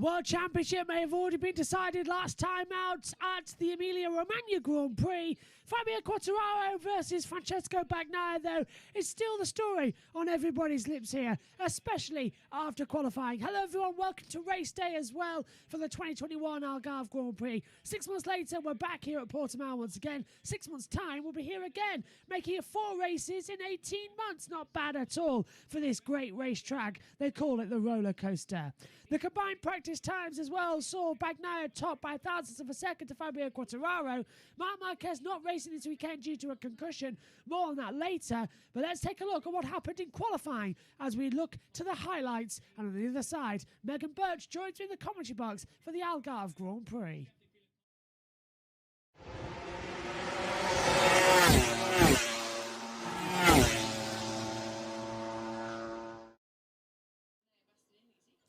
World Championship may have already been decided last time out at the Emilia-Romagna Grand Prix. Fabio Quartararo versus Francesco Bagnaia, though, is still the story on everybody's lips here, especially after qualifying. Hello everyone, welcome to race day as well for the 2021 Algarve Grand Prix. 6 months later, we're back here at Portimao once again. 6 months' time, we'll be here again, making it 4 races in 18 months. Not bad at all for this great racetrack. They call it the roller coaster. The combined practice times as well saw Bagnaia top by thousandths of a second to Fabio Quartararo. Marquez not racing this weekend due to a concussion. More on that later. But let's take a look at what happened in qualifying as we look to the highlights. And on the other side, Megan Birch joins me in the commentary box for the Algarve Grand Prix.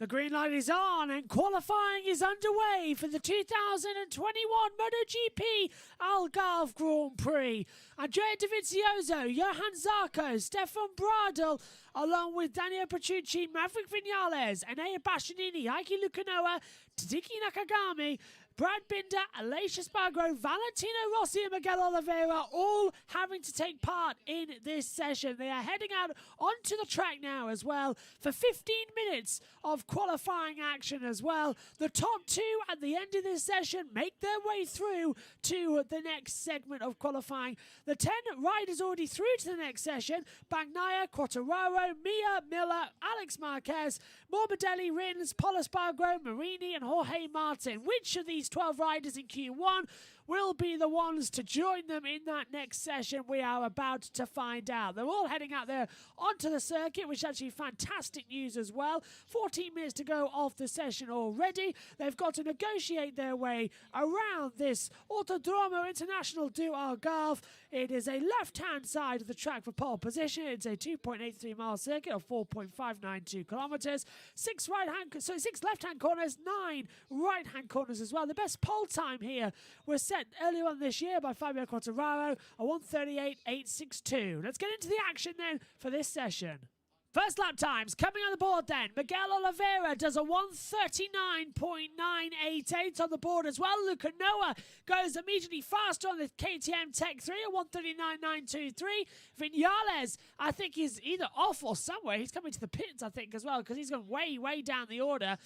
The green light is on and qualifying is underway for the 2021 MotoGP Algarve Grand Prix. Andrea Dovizioso, Johan Zarco, Stefan Bradl, along with Daniel Petrucci, Maverick Vinales, Enea Bastianini, Heikki Lukanoa, Tadiki Nakagami, Brad Binder, Aleix Espargaro, Valentino Rossi and Miguel Oliveira all having to take part in this session. They are heading out onto the track now as well for 15 minutes of qualifying action as well. The top 2 at the end of this session make their way through to the next segment of qualifying. The 10 riders already through to the next session. Bagnaia, Quartararo, Mia, Miller, Alex Marquez, Morbidelli, Rins, Paul Espargaro, Marini and Jorge Martin. Which of these 12 riders in Q1 will be the ones to join them in that next session? We are about to find out. They're all heading out there onto the circuit, which is actually fantastic news as well. 14 minutes to go off the session already. They've got to negotiate their way around this Autodromo International du Algarve. It is a left-hand side of the track for pole position. It's a 2.83 mile circuit of 4.592 kilometers. 6 left-hand corners, 9 right-hand corners as well. The best pole time here was set earlier on this year by Fabio Quartararo, a 1:38.862. Let's get into the action then for this session. First lap times coming on the board then. Miguel Oliveira does a 1:39.988 on the board as well. Lukanoa goes immediately faster on the KTM Tech 3, a 1:39.923. Vinales, I think he's either off or somewhere. He's coming to the pits, I think, as well, because he's gone way, way down the order.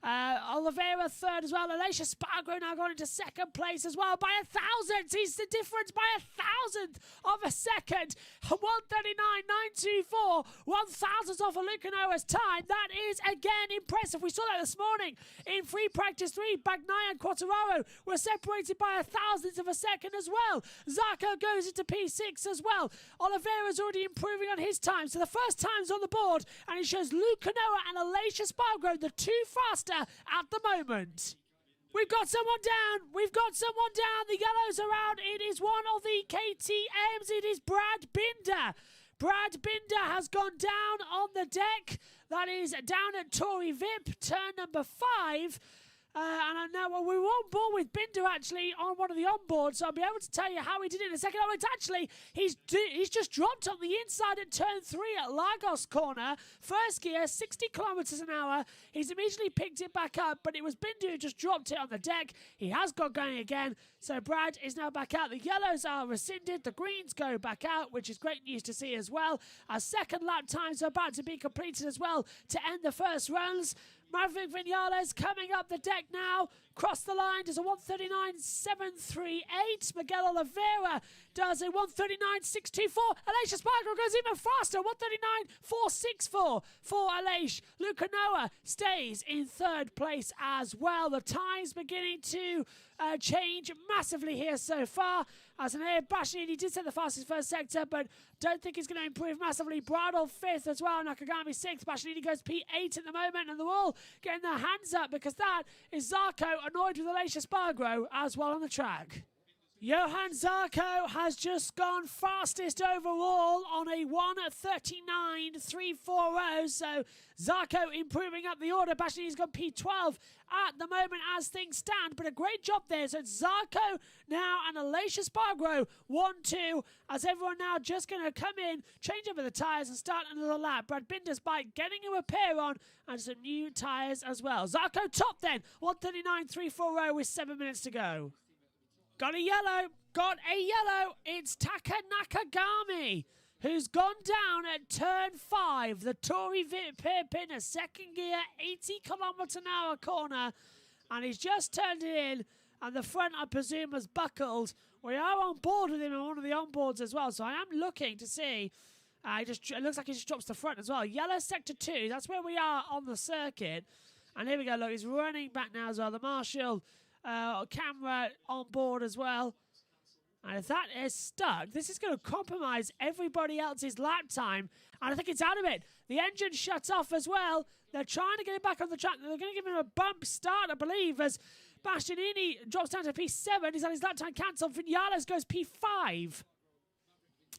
Oliveira third as well. Aleix Espargaro now going into second place as well by 1,000. He's the difference by 1,000th of a second. 1:39.924. 1,000th off of Lukanoa's time. That is again impressive. We saw that this morning in free practice 3. Bagnaia and Quartararo were separated by 1,000th of a second as well. Zarco goes into P6 as well. Oliveira's already improving on his time. So the first time's on the board, and it shows Lukanoa and Aleix Espargaro, the 2 faster at the moment. We've got someone down. We've got someone down. The yellows are out. It is one of the KTMs. It is Brad Binder. Brad Binder has gone down on the deck. That is down at Torrey Vip, turn number 5. And now we were on board with Binder actually on one of the onboards, so I'll be able to tell you how he did it in a second. Oh, it's actually, he's just dropped on the inside at turn 3 at Lagos corner. First gear, 60 kilometers an hour. He's immediately picked it back up, but it was Binder who just dropped it on the deck. He has got going again, so Brad is now back out. The yellows are rescinded. The greens go back out, which is great news to see as well. Our second lap times are about to be completed as well to end the first runs. Maverick Vinales coming up the deck now. Cross the line, does a 1:39.738. Miguel Oliveira does a 1:39.624. Aleix Espargaro goes even faster, 1:39.464 for Aleix. Lukanoa stays in third place as well. The time's beginning to change massively here so far. As Enea Bastianini did set the fastest first sector, but don't think he's going to improve massively. Bradl 5th as well, Nakagami 6th. Bastianini goes P8 at the moment, and they're all getting their hands up because that is Zarco annoyed with Aleix Espargaro as well on the track. Johan Zarco has just gone fastest overall on a 1:39.340. So Zarco improving up the order. Bastianini's got P12 at the moment as things stand. But a great job there. So it's Zarco now and Aleix Espargaro 1-2. As everyone now just going to come in, change over the tyres and start another lap. Brad Binder's bike getting a repair on and some new tyres as well. Zarco top then. 1:39.340 with 7 minutes to go. Got a yellow. It's Taka Nakagami, who's gone down at turn 5. The Tory Pin, a second gear, 80 km/h corner. And he's just turned it in. And the front, I presume, has buckled. We are on board with him on one of the onboards as well. So I am looking to see. It looks like he just drops the front as well. Yellow sector 2. That's where we are on the circuit. And here we go. Look, he's running back now as well. The Marshall camera on board as well. And if that is stuck, this is going to compromise everybody else's lap time. And I think it's out of it. The engine shuts off as well. They're trying to get it back on the track. They're going to give him a bump start, I believe, as Bastianini drops down to P7. He's had his lap time cancelled. Vinales goes P5.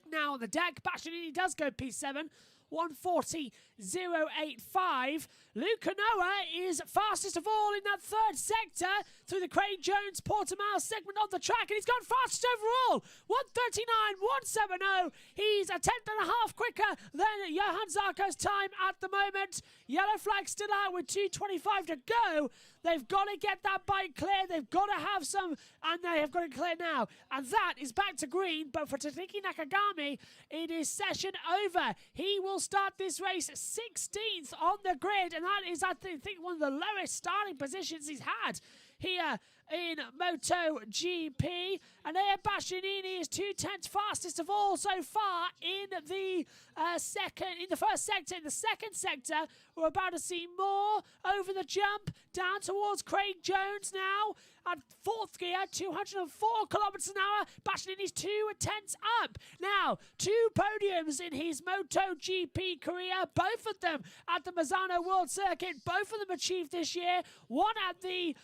Now on the deck, Bastianini does go P7. 1:40.085. Luca Noah is fastest of all in that third sector through the Craig Jones Portimao segment of the track, and he's gone fastest overall. 1:39.170. He's a tenth and a half quicker than Johan Zarco's time at the moment. Yellow flag still out with 2:25 to go. They've got to get that bike clear. They've got to have some, and they have got it clear now. And that is back to green. But for Tatsuki Nakagami, it is session over. He will start this race 16th on the grid, and that is, I think, one of the lowest starting positions he's had here in MotoGP. And Air Bastianini is 2/10 fastest of all so far in the first sector. In the second sector, we're about to see more over the jump down towards Craig Jones now. At fourth gear, 204 km/h. Bastianini's 2/10 up. Now, 2 podiums in his MotoGP career, both of them at the Misano World Circuit. Both of them achieved this year. One at the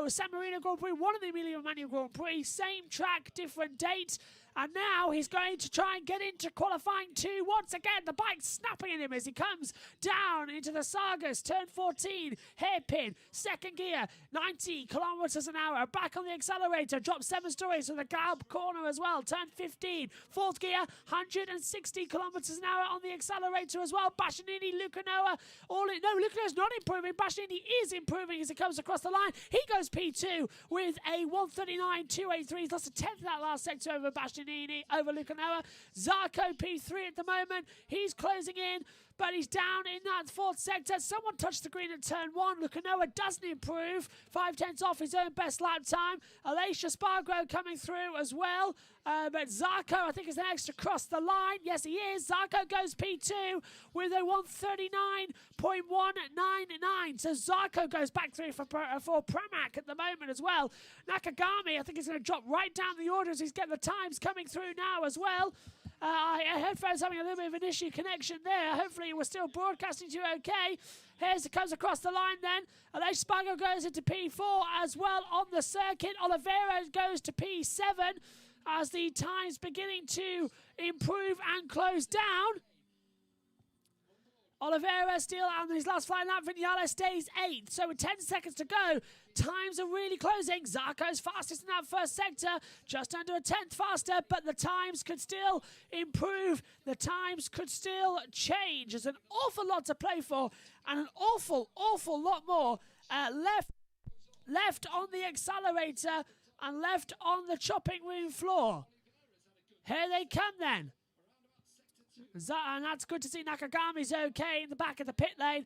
San Marino Grand Prix, one at the Emilia-Romagna Grand Prix. Same track, different date. And now he's going to try and get into qualifying 2. Once again, the bike's snapping at him as he comes down into the Sargas. Turn 14, hairpin, second gear, 90 km/h. Back on the accelerator, drop 7 stories from the Galb corner as well. Turn 15, fourth gear, 160 km/h on the accelerator as well. Bastianini, Luca Noah, Luca Noah's not improving. Bastianini is improving as he comes across the line. He goes P2 with a 1:39.283. He's lost a tenth of that last sector over Bastianini, over Luca Noah. Zarco P3 at the moment. He's closing in, but he's down in that fourth sector. Someone touched the green at turn 1. Luca Noah doesn't improve. 5/10 off his own best lap time. Aleix Espargaro coming through as well. But Zarco, I think, is the next to cross the line. Yes, he is. Zarco goes P2 with a 1:39.199. So Zarco goes back 3 for Pramac at the moment as well. Nakagami, I think, is going to drop right down the order as he's getting the times coming through now as well. Headphones having a little bit of an issue connection there. Hopefully we're still broadcasting to you okay. Here's it comes across the line then. Aleix Espargaro goes into P4 as well on the circuit. Oliveira goes to P7 as the times beginning to improve and close down. Oliveira still on his last flying lap. Vinales stays 8th. So with 10 seconds to go, times are really closing. Zarco's fastest in that first sector, just under a tenth faster, but the times could still improve. The times could still change. There's an awful lot to play for and an awful lot more left on the accelerator and left on the chopping room floor. Here they come then. And that's good to see. Nakagami's okay in the back of the pit lane.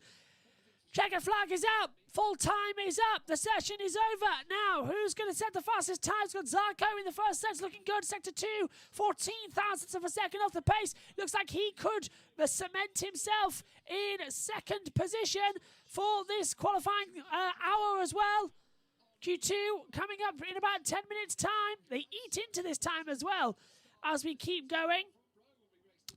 Checker flag is out. Full time is up. The session is over. Now, who's going to set the fastest times? Got Zarco in the first set, looking good. Sector 2, 14 thousandths of a second off the pace. Looks like he could cement himself in second position for this qualifying hour as well. Q2 coming up in about 10 minutes' time. They eat into this time as well as we keep going.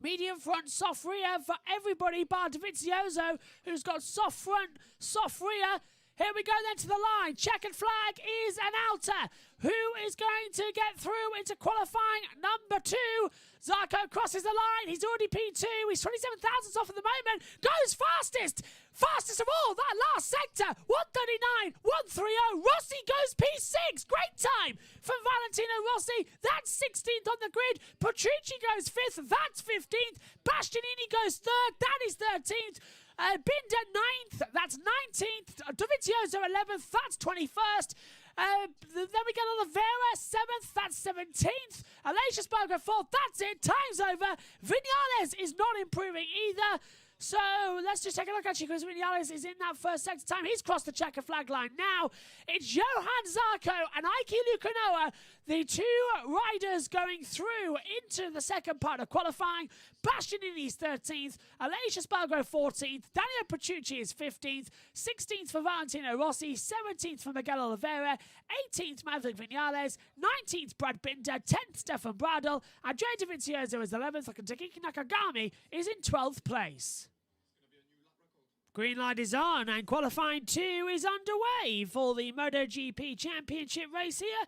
Medium front, soft rear for everybody bar Dovizioso, who's got soft front, soft rear. Here we go then to the line. Checkered flag is an outer. Who is going to get through into qualifying number 2? Zarco crosses the line. He's already P2. He's 27 thousandths off at the moment. Goes fastest. Fastest of all. That last sector. 139. 130. Rossi goes P6. Great time from Valentino Rossi. That's 16th on the grid. Petrucci goes 5th. That's 15th. Bastianini goes 3rd. That is 13th. Binder 9th. That's 19th. Dovizioso 11th. That's 21st. Then we get Oliveira 7th, that's 17th. Aleix Espargaro 4th, that's it, time's over. Vinales is not improving either. So let's just take a look actually, because Vinales is in that first sector time. He's crossed the checker flag line now. It's Johan Zarco and Aiki Lukanoa, the 2 riders going through into the second part of qualifying. Bastianini's 13th, Aleix Espargaro 14th, Daniel Petrucci is 15th, 16th for Valentino Rossi, 17th for Miguel Oliveira, 18th Maverick Vinales, 19th Brad Binder, 10th Stefan Bradl, Andrea Dovizioso is 11th, and Takiki Nakagami is in 12th place. Green light is on and qualifying 2 is underway for the MotoGP Championship race here.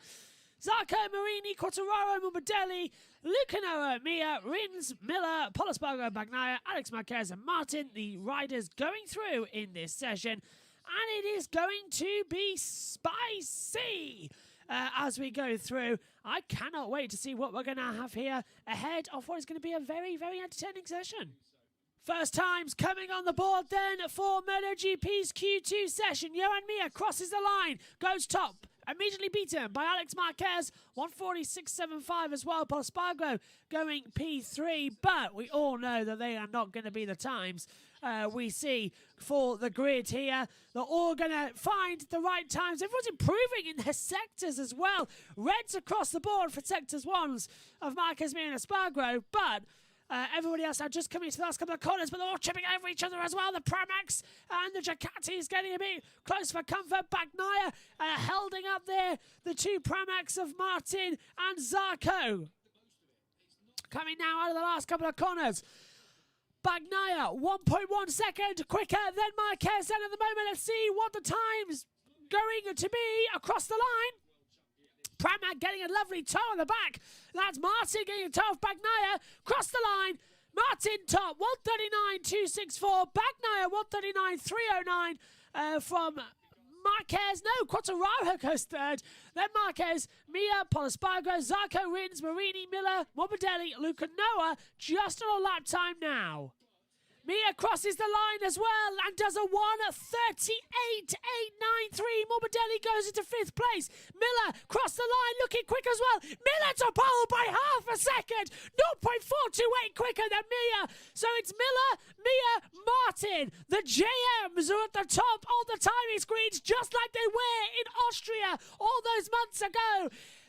Zarco, Marini, Quartararo, Morbidelli, Lukanoa, Mia, Rins, Miller, Paul Espargaro, Bagnaia, Alex Marquez and Martin, the riders going through in this session. And it is going to be spicy as we go through. I cannot wait to see what we're going to have here ahead of what is going to be a very, very entertaining session. First times coming on the board then for MotoGP's Q2 session. Johan Mir crosses the line, goes top, immediately beaten by Alex Marquez, 146.75 as well. Paul Espargaro going P3, but we all know that they are not going to be the times we see for the grid here. They're all going to find the right times. Everyone's improving in their sectors as well. Reds across the board for sectors 1s of Marquez, Mir and Espargaro, but everybody else now just coming to the last couple of corners, but they're all chipping over each other as well. The Pramax and the Ducatis getting a bit close for comfort. Bagnaia holding up there the 2 Pramax of Martin and Zarco. Coming now out of the last couple of corners. Bagnaia 1.1 second quicker than Marquez. And at the moment, let's see what the time's going to be across the line. Pramac getting a lovely toe on the back. That's Martin getting a toe of Bagnaia. Cross the line. Martin top. 139.264. Bagnaia 139.309 from Marquez. No, Quartararo goes 3rd. Then Marquez, Mia, Paul Espargaro, Zarco, Rins, Marini, Miller, Morbidelli, Lukanoa. Just on a lap time now. Mia crosses the line as well and does a 1:38.893. Morbidelli goes into 5th place. Miller crossed the line, looking quick as well. Miller to pole by half a second. 0.428 quicker than Mia. So it's Miller, Mia, Martin. The JMs are at the top on the timing screens, just like they were in Austria all those months ago.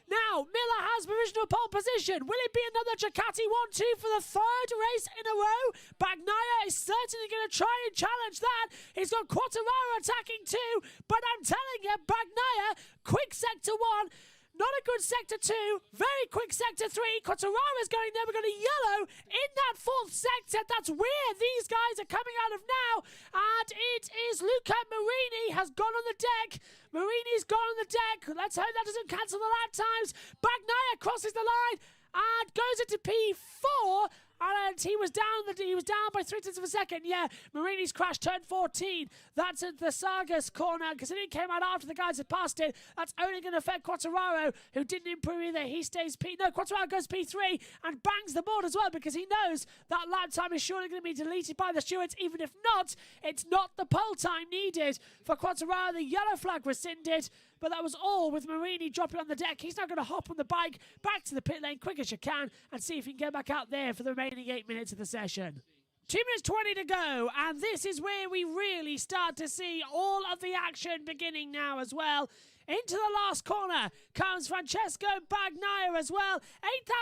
Now, Miller has provisional pole position. Will it be another Ducati 1-2 for the 3rd race in a row? Bagnaia is certainly going to try and challenge that. He's got Quartararo attacking 2, but I'm telling you, Bagnaia, quick sector 1, not a good sector 2, very quick sector 3. Quartararo's going there. We're going to yellow in that 4th sector. That's where these guys are coming out of now. And it is Luca Marini has gone on the deck. Marini's gone on the deck. Let's hope that doesn't cancel the lap times. Bagnaia crosses the line and goes into P4. And he was down by 0.3 of a second. Yeah, Marini's crash turned 14. That's at the Sargas corner, because it came out after the guys had passed it. That's only going to affect Quartararo, who didn't improve either. He stays Quartararo goes P3 and bangs the board as well, because he knows that lap time is surely going to be deleted by the stewards. Even if not, it's not the pole time needed for Quartararo. The yellow flag rescinded. But that was all with Marini dropping on the deck. He's now going to hop on the bike back to the pit lane quick as you can and see if he can get back out there for the remaining 8 minutes of the session. 2 minutes 20 to go, and this is where we really start to see all of the action beginning now as well. Into the last corner comes Francesco Bagnaia as well.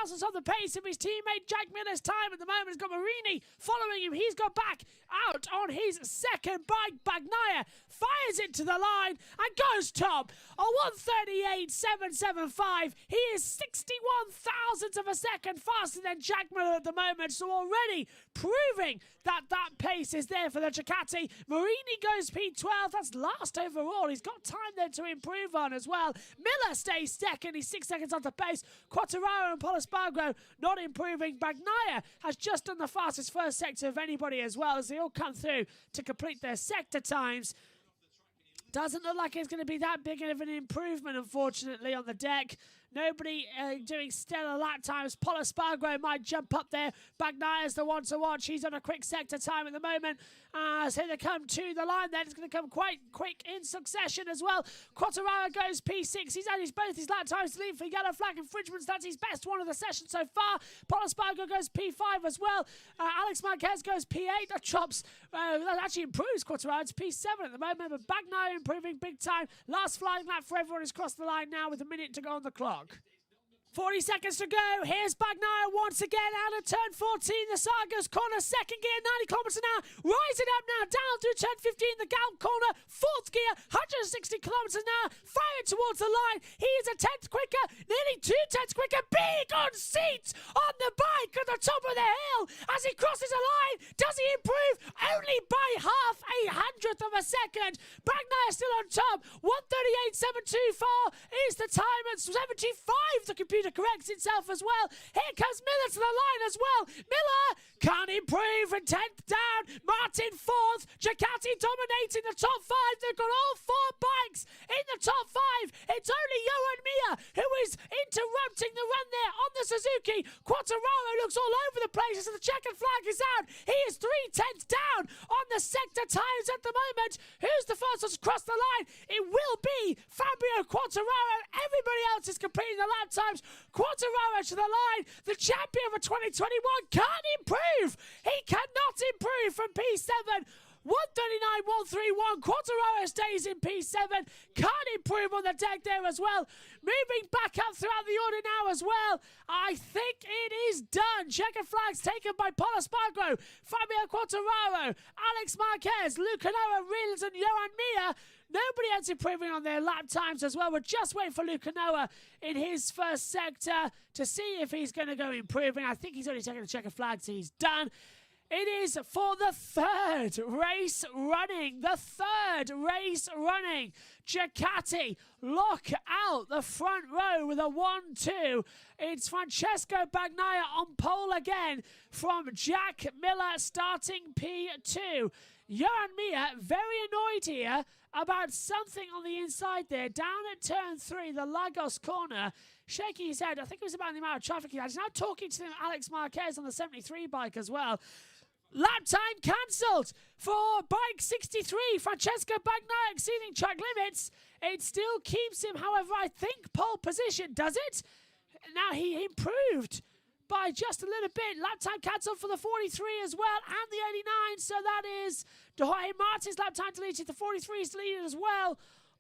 8,000ths on the pace of his teammate Jack Miller's time at the moment. He's got Marini following him. He's got back out on his second bike. Bagnaia fires it to the line and goes top on 1:38.775. He is 61,000ths of a second faster than Jack Miller at the moment, so already proving that pace is there for the Ducati. Marini goes P12. That's last overall. He's got time there to improve on as well. Miller stays second. He's 6 seconds on the pace. Quartararo and Polispargo not improving. Bagnaia has just done the fastest first sector of anybody as well, as they all come through to complete their sector times. Doesn't look like it's going to be that big of an improvement, unfortunately, on the deck. Nobody doing stellar lap times. Polispargo might jump up there. Bagnaia's the one to watch. He's on a quick sector time at the moment. So they come to the line then. It's going to come quite quick in succession as well. Quartararo goes P6. He's had both his lap times to lead for yellow flag infringements. That's his best one of the session so far. Polispargo goes P5 as well. Alex Marquez goes P8. That drops, that actually improves Quartararo. It's P7 at the moment, but Bagnaia improving big time. Last flying lap for everyone has crossed the line now with a minute to go on the clock. 40 seconds to go. Here's Bagnaia once again out of turn 14. The Sargos corner, second gear, 90 kilometers an hour. Rising up now, down through turn 15. The Galp corner, fourth gear, 160 kilometers an hour. Firing towards the line. He is a tenth quicker, nearly 2 tenths quicker. Big on seats on the bike at the top of the hill as he crosses a line. Does he improve? Only by half a hundredth of a second. Bagnaia still on top. 1:38.724 is the time at 75. The computer corrects itself as well. Here comes Miller to the line as well. Miller can't improve, and 10th down. Martin 4th. Ducati dominating the top 5. They've got all 4 bikes in the top 5. It's only Johan Mir who is interrupting the run there on the Suzuki. Quartararo looks all over the place as the checkered flag is out. He is 3/10 down on the sector times at the moment. Who's the first one to cross the line? It will be Fabio Quartararo. Everybody else is completing the lap times. Quartararo to the line. The champion for 2021 can't improve. He cannot improve from P7. 1:39.131. Quartararo stays in P7. Can't improve on the deck there as well. Moving back up throughout the order now as well. I think it is done. Checkered flags taken by Polispargo, Fabio Quartararo, Alex Marquez, Luca Noah, Rins and Johan Mir. Nobody else improving on their lap times as well. We're just waiting for Luca Noah in his first sector to see if he's going to go improving. I think he's already taken the checkered flag, so he's done. It is for the third race running. Ducati lock out the front row with a 1-2. It's Francesco Bagnaia on pole again from Jack Miller starting P2. Johan Mir very annoyed here about something on the inside there. Down at turn 3, the Lagos corner, shaking his head. I think it was about the amount of traffic he had. He's now talking to Alex Marquez on the 73 bike as well. Lap time cancelled for bike 63. Francesco Bagnaia exceeding track limits. It still keeps him, however, I think pole position. Does it? Now he improved by just a little bit. Lap time cancelled for the 43 as well and the 89. So that is Jorge Martin's lap time deleted. The 43 is deleted as well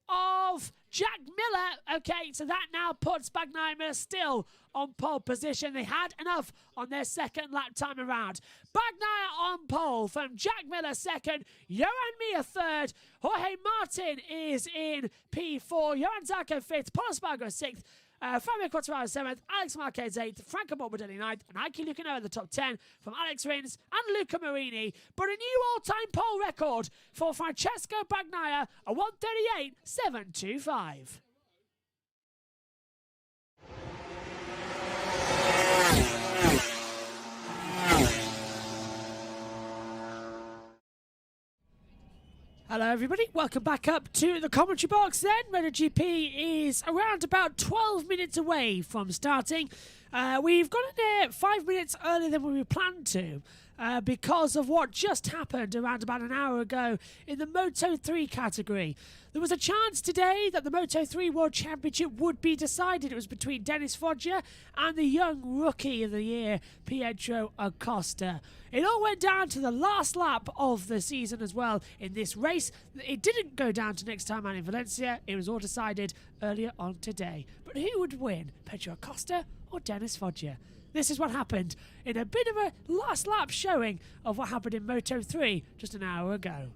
of Jack Miller. Okay, so that now puts Bagnaia and Miller still on pole position. They had enough on their second lap time around. Bagnaia on pole from Jack Miller second, Johan Mir third, Jorge Martin is in P4, Johan Zarco fifth, Polispargo sixth, Fabio Quartararo 7th, Alex Marquez 8th, Franco Morbidelli 9th, and Aiki Lucano in the top 10 from Alex Rins and Luca Marini. But a new all-time pole record for Francesco Bagnaia, a 1:38.725. Hello everybody, welcome back up to the commentary box then. MotoGP is around about 12 minutes away from starting. We've got in there 5 minutes earlier than we planned to. because of what just happened around about an hour ago in the Moto3 category. There was a chance today that the Moto3 World Championship would be decided. It was between Dennis Foggia and the young rookie of the year, Pietro Acosta. It all went down to the last lap of the season as well in this race. It didn't go down to next time out in Valencia. It was all decided earlier on today. But who would win, Pietro Acosta or Dennis Foggia? This is what happened in a bit of a last lap showing of what happened in Moto3 just an hour ago.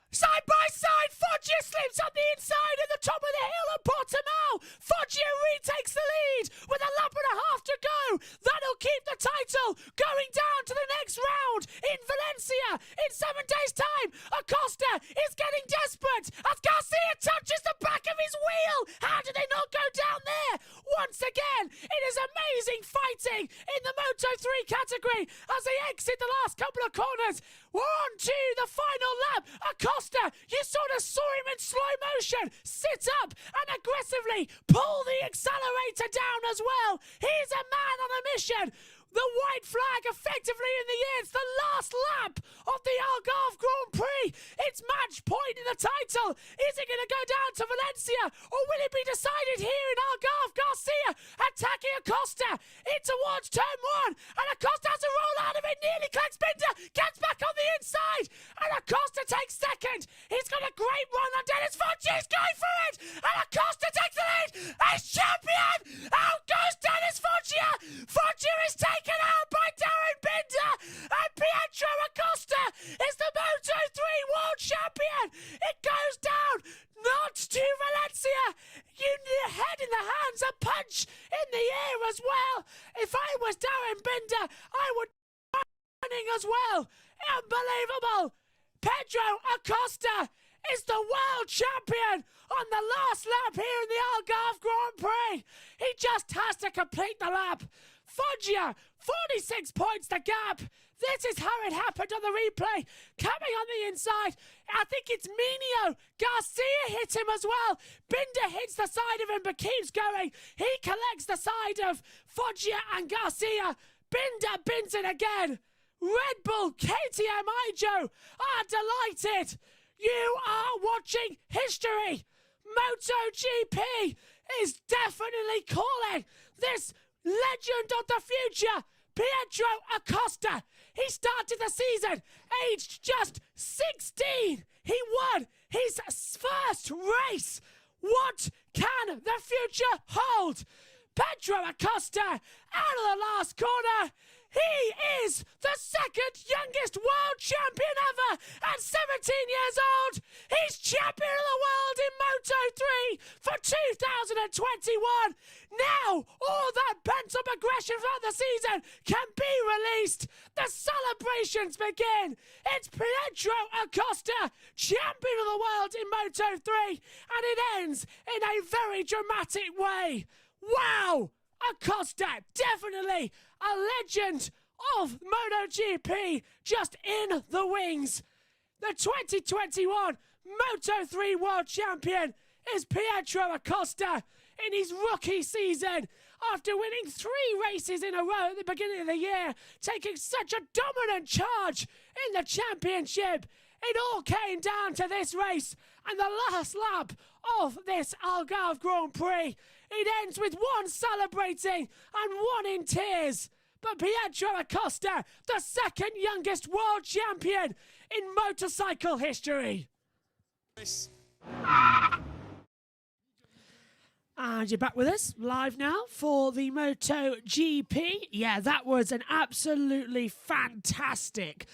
Side by side, Foggia slips on the inside at the top of the hill at Portimao. Foggia retakes the lead with a lap and a half to go. That'll keep the title going down to the next round in Valencia in 7 days' time. Acosta is getting desperate as Garcia touches the back of his wheel. How did they not go down there? Once again, it is amazing fighting in the Moto3 category as they exit the last couple of corners. We're on to the final lap. Acosta, you sort of saw him in slow motion sit up and aggressively pull the accelerator down as well. He's a man on a mission. The white flag effectively in the air. It's the last lap of the Algarve Grand Prix. It's match point in the title. Is it going to go down to Valencia or will it be decided here in Algarve? Garcia attacking Acosta in towards turn 1 and Acosta has to roll out of it. Nearly collects Binder, gets back on the inside and Acosta takes second. He's got a great run on Dennis Foggia. He's going for it and Acosta takes the lead. He's champion. Out goes Dennis Foggia. Foggia is taken out by Darren Binder and Pietro Acosta is the Moto3 World Champion. It goes down not to Valencia. Head in the hands, a punch in the air as well. If I was Darren Binder, I would be running as well. Unbelievable. Pedro Acosta is the world champion on the last lap here in the Algarve Grand Prix. He just has to complete the lap. Foggia, 46 points the gap. This is how it happened on the replay. Coming on the inside, I think it's Minio. Garcia hit him as well. Binder hits the side of him but keeps going. He collects the side of Foggia and Garcia. Binder bins it again. Red Bull, KTM Ijo are delighted. You are watching history. MotoGP is definitely calling this legend of the future, Pietro Acosta. He started the season aged just 16. He won his first race. What can the future hold? Pedro Acosta out of the last corner. He is the second youngest world champion ever at 17 years old. He's champion of the world in Moto3 for 2021. Now, all that pent-up aggression from the season can be released. The celebrations begin. It's Pietro Acosta, champion of the world in Moto3, and it ends in a very dramatic way. Wow! Acosta, definitely a legend of MotoGP, just in the wings. The 2021 Moto3 World Champion is Pietro Acosta in his rookie season. After winning 3 races in a row at the beginning of the year, taking such a dominant charge in the championship, it all came down to this race and the last lap of this Algarve Grand Prix. It ends with one celebrating and one in tears. But Pietro Acosta, the second youngest world champion in motorcycle history. And you're back with us live now for the MotoGP. Yeah, that was an absolutely fantastic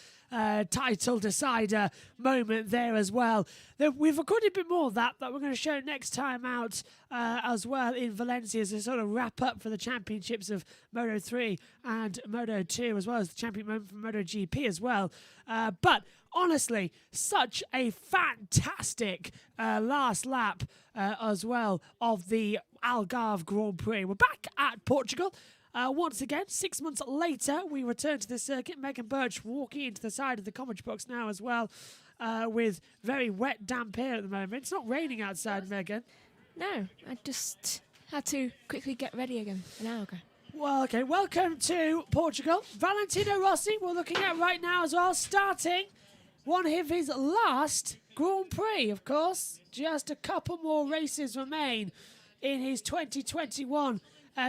title decider moment there as well. We've recorded a bit more of that we're going to show next time out as well in Valencia as a sort of wrap up for the championships of Moto3 and Moto2, as well as the champion moment for MotoGP as well. But honestly, such a fantastic last lap as well of the Algarve Grand Prix. We're back at Portugal. Once again, 6 months later, we return to the circuit. Megan Birch walking into the side of the commentary box now as well, with very wet, damp air at the moment. It's not raining outside, Megan. No, I just had to quickly get ready again an hour ago. Well, okay, welcome to Portugal. Valentino Rossi, we're looking at right now as well, starting one of his last Grand Prix, of course. Just a couple more races remain in his 2021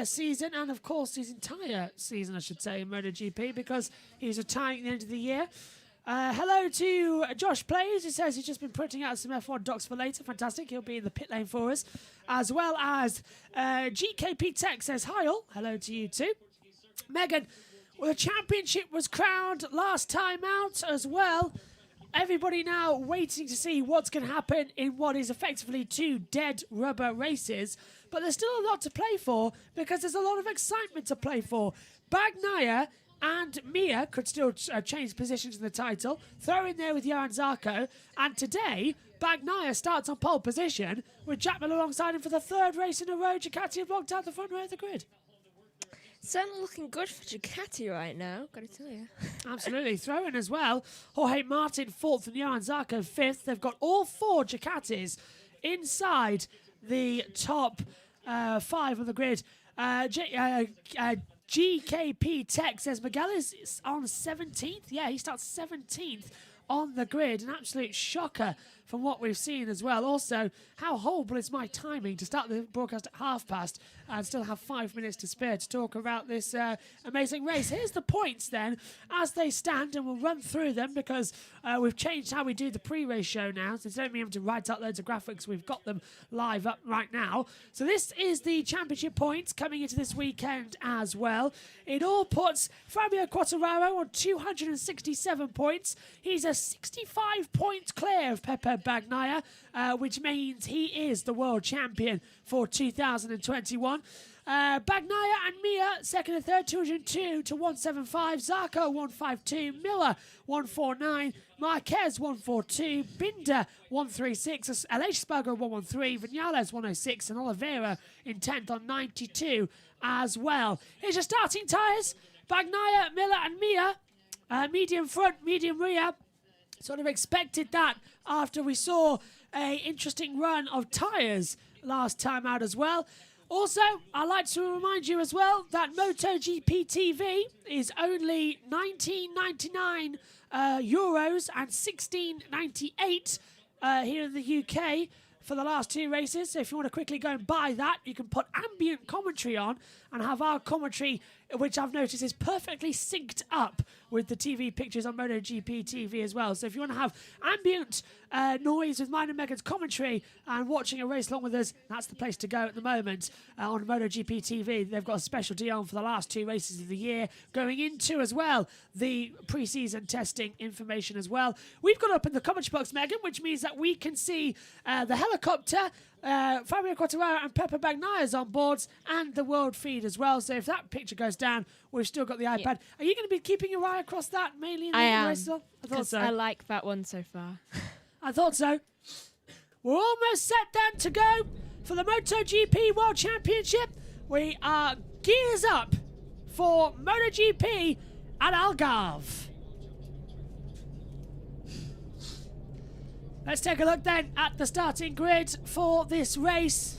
season, and of course his entire season, I should say, in MotoGP, because he's retiring at the end of the year. Hello to Josh Plays, who says he's just been printing out some F1 docs for later. Fantastic, he'll be in the pit lane for us. As well as GKP Tech says, hi all. Hello to you too. Megan, well, the championship was crowned last time out as well. Everybody now waiting to see what's going to happen in what is effectively 2 dead rubber races. But there's still a lot to play for because there's a lot of excitement to play for. Bagnaia and Mia could still change positions in the title. Throw in there with Johan Zarco. And today, Bagnaia starts on pole position with Jack Miller alongside him for the 3rd race in a row. Ducati have blocked out the front row of the grid. Certainly looking good for Ducati right now, got to tell you. Absolutely. Throw in as well. Jorge Martin 4th and Johan Zarco 5th. They've got all 4 Ducatis inside the top 5 on the grid. GKP Tech says Miguel is on 17th. Yeah, he starts 17th on the grid. An absolute shocker from what we've seen as well. Also, how horrible is my timing to start the broadcast at past and still have 5 minutes to spare to talk about this amazing race. Here's the points then as they stand, and we'll run through them because we've changed how we do the pre-race show now. So instead of me having to write out loads of graphics, we've got them live up right now. So this is the championship points coming into this weekend as well. It all puts Fabio Quartararo on 267 points. He's a 65 points clear of Pepe Bagnaia, which means he is the world champion for 2021. Bagnaia and Mia, 2nd and 3rd, 202 to 175. Zarco, 152. Miller, 149. Marquez, 142. Binder, 136. Aleix Spargo, 113. Vinales, 106. And Oliveira in 10th on 92 as well. Here's your starting tyres. Bagnaia, Miller and Mia. Medium front, medium rear. Sort of expected that after we saw an interesting run of tyres last time out as well. Also, I'd like to remind you as well that MotoGP TV is only €19.99 euros and $16.98 here in the UK for the last 2 races. So if you want to quickly go and buy that, you can put ambient commentary on and have our commentary, which I've noticed is perfectly synced up with the TV pictures on MotoGP TV as well. So if you want to have ambient noise with mine and Megan's commentary and watching a race along with us, that's the place to go at the moment on MotoGP TV. They've got a special deal on for the last 2 races of the year, going into as well the pre-season testing information as well. We've got up in the commentary box, Megan, which means that we can see the helicopter, Fabio Quartararo and Pepe Bagnaia's on boards, and the world feed as well. So if that picture goes down, we've still got the iPad. Yeah. Are you going to be keeping your eye across that mainly in the race? I thought so. I like that one so far. I thought so. We're almost set then to go for the MotoGP World Championship. We are gears up for MotoGP at Algarve. Let's take a look then at the starting grid for this race.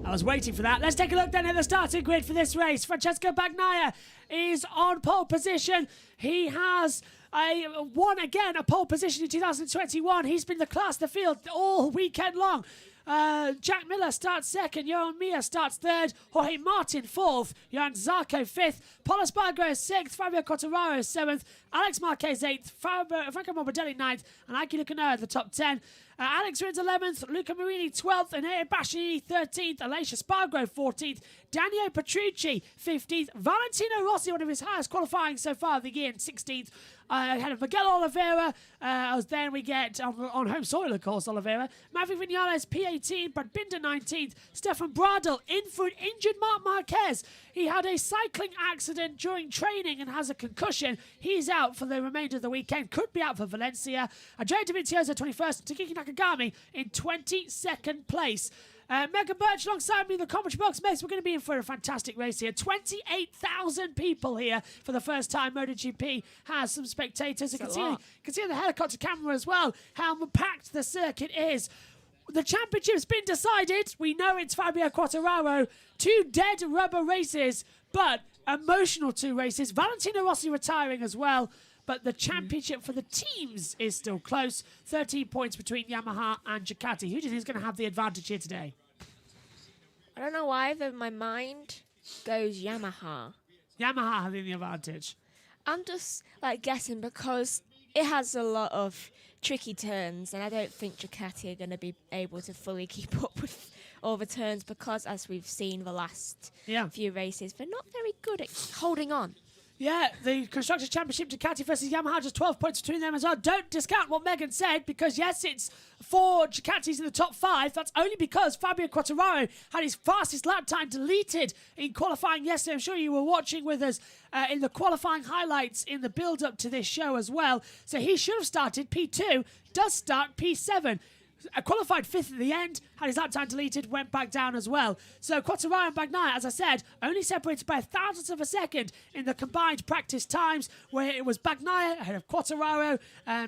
I was waiting for that. Let's take a look then at the starting grid for this race. Francesco Bagnaia is on pole position. He has won again a pole position in 2021. He's been the class of the field all weekend long. Jack Miller starts 2nd, Johan Mir starts 3rd, Jorge Martin 4th, Johan Zarco 5th, Paulo Spargo 6th, Fabio Quartararo 7th, Alex Marquez 8th, Franco Morbidelli 9th, and Aki Lukanoa at the top 10. Alex Rins 11th, Luca Marini 12th, and Basci 13th, Aleix Spargo 14th, Daniele Petrucci 15th, Valentino Rossi, one of his highest qualifying so far of the year, in 16th. Ahead of Miguel Oliveira, as then we get, on home soil of course, Oliveira. Maverick Vinales P18, Brad Binder 19th. Stefan Bradl in for an injured Marc Marquez. He had a cycling accident during training and has a concussion. He's out for the remainder of the weekend. Could be out for Valencia. Andrea Dovizioso 21st. Takiki Nakagami in 22nd place. Megan Birch alongside me in the commentary box. Mates, we're going to be in for a fantastic race here. 28,000 people here for the first time MotoGP has some spectators. You can see on the helicopter camera as well how packed the circuit is. the championship's been decided. We know it's Fabio Quartararo. 2 dead rubber races, but emotional 2 races. Valentino Rossi retiring as well. But the championship for the teams is still close. 13 points between Yamaha and Ducati. Who do you think is going to have the advantage here today? I don't know why, but my mind goes Yamaha. Yamaha having the advantage. I'm just guessing because it has a lot of tricky turns, and I don't think Ducati are going to be able to fully keep up with all the turns because, as we've seen the last few races, they're not very good at holding on. Yeah, the Constructors' Championship, Ducati versus Yamaha, just 12 points between them as well. Don't discount what Megan said, because yes, it's 4 Ducatis in the top 5. That's only because Fabio Quartararo had his fastest lap time deleted in qualifying yesterday. I'm sure you were watching with us in the qualifying highlights in the build-up to this show as well. So he should have started P2, does start P7. Qualified 5th at the end, had his lap time deleted, went back down as well. So Quartararo and Bagnaia, as I said, only separated by 1,000th of a second in the combined practice times, where it was Bagnaia ahead of Quartararo,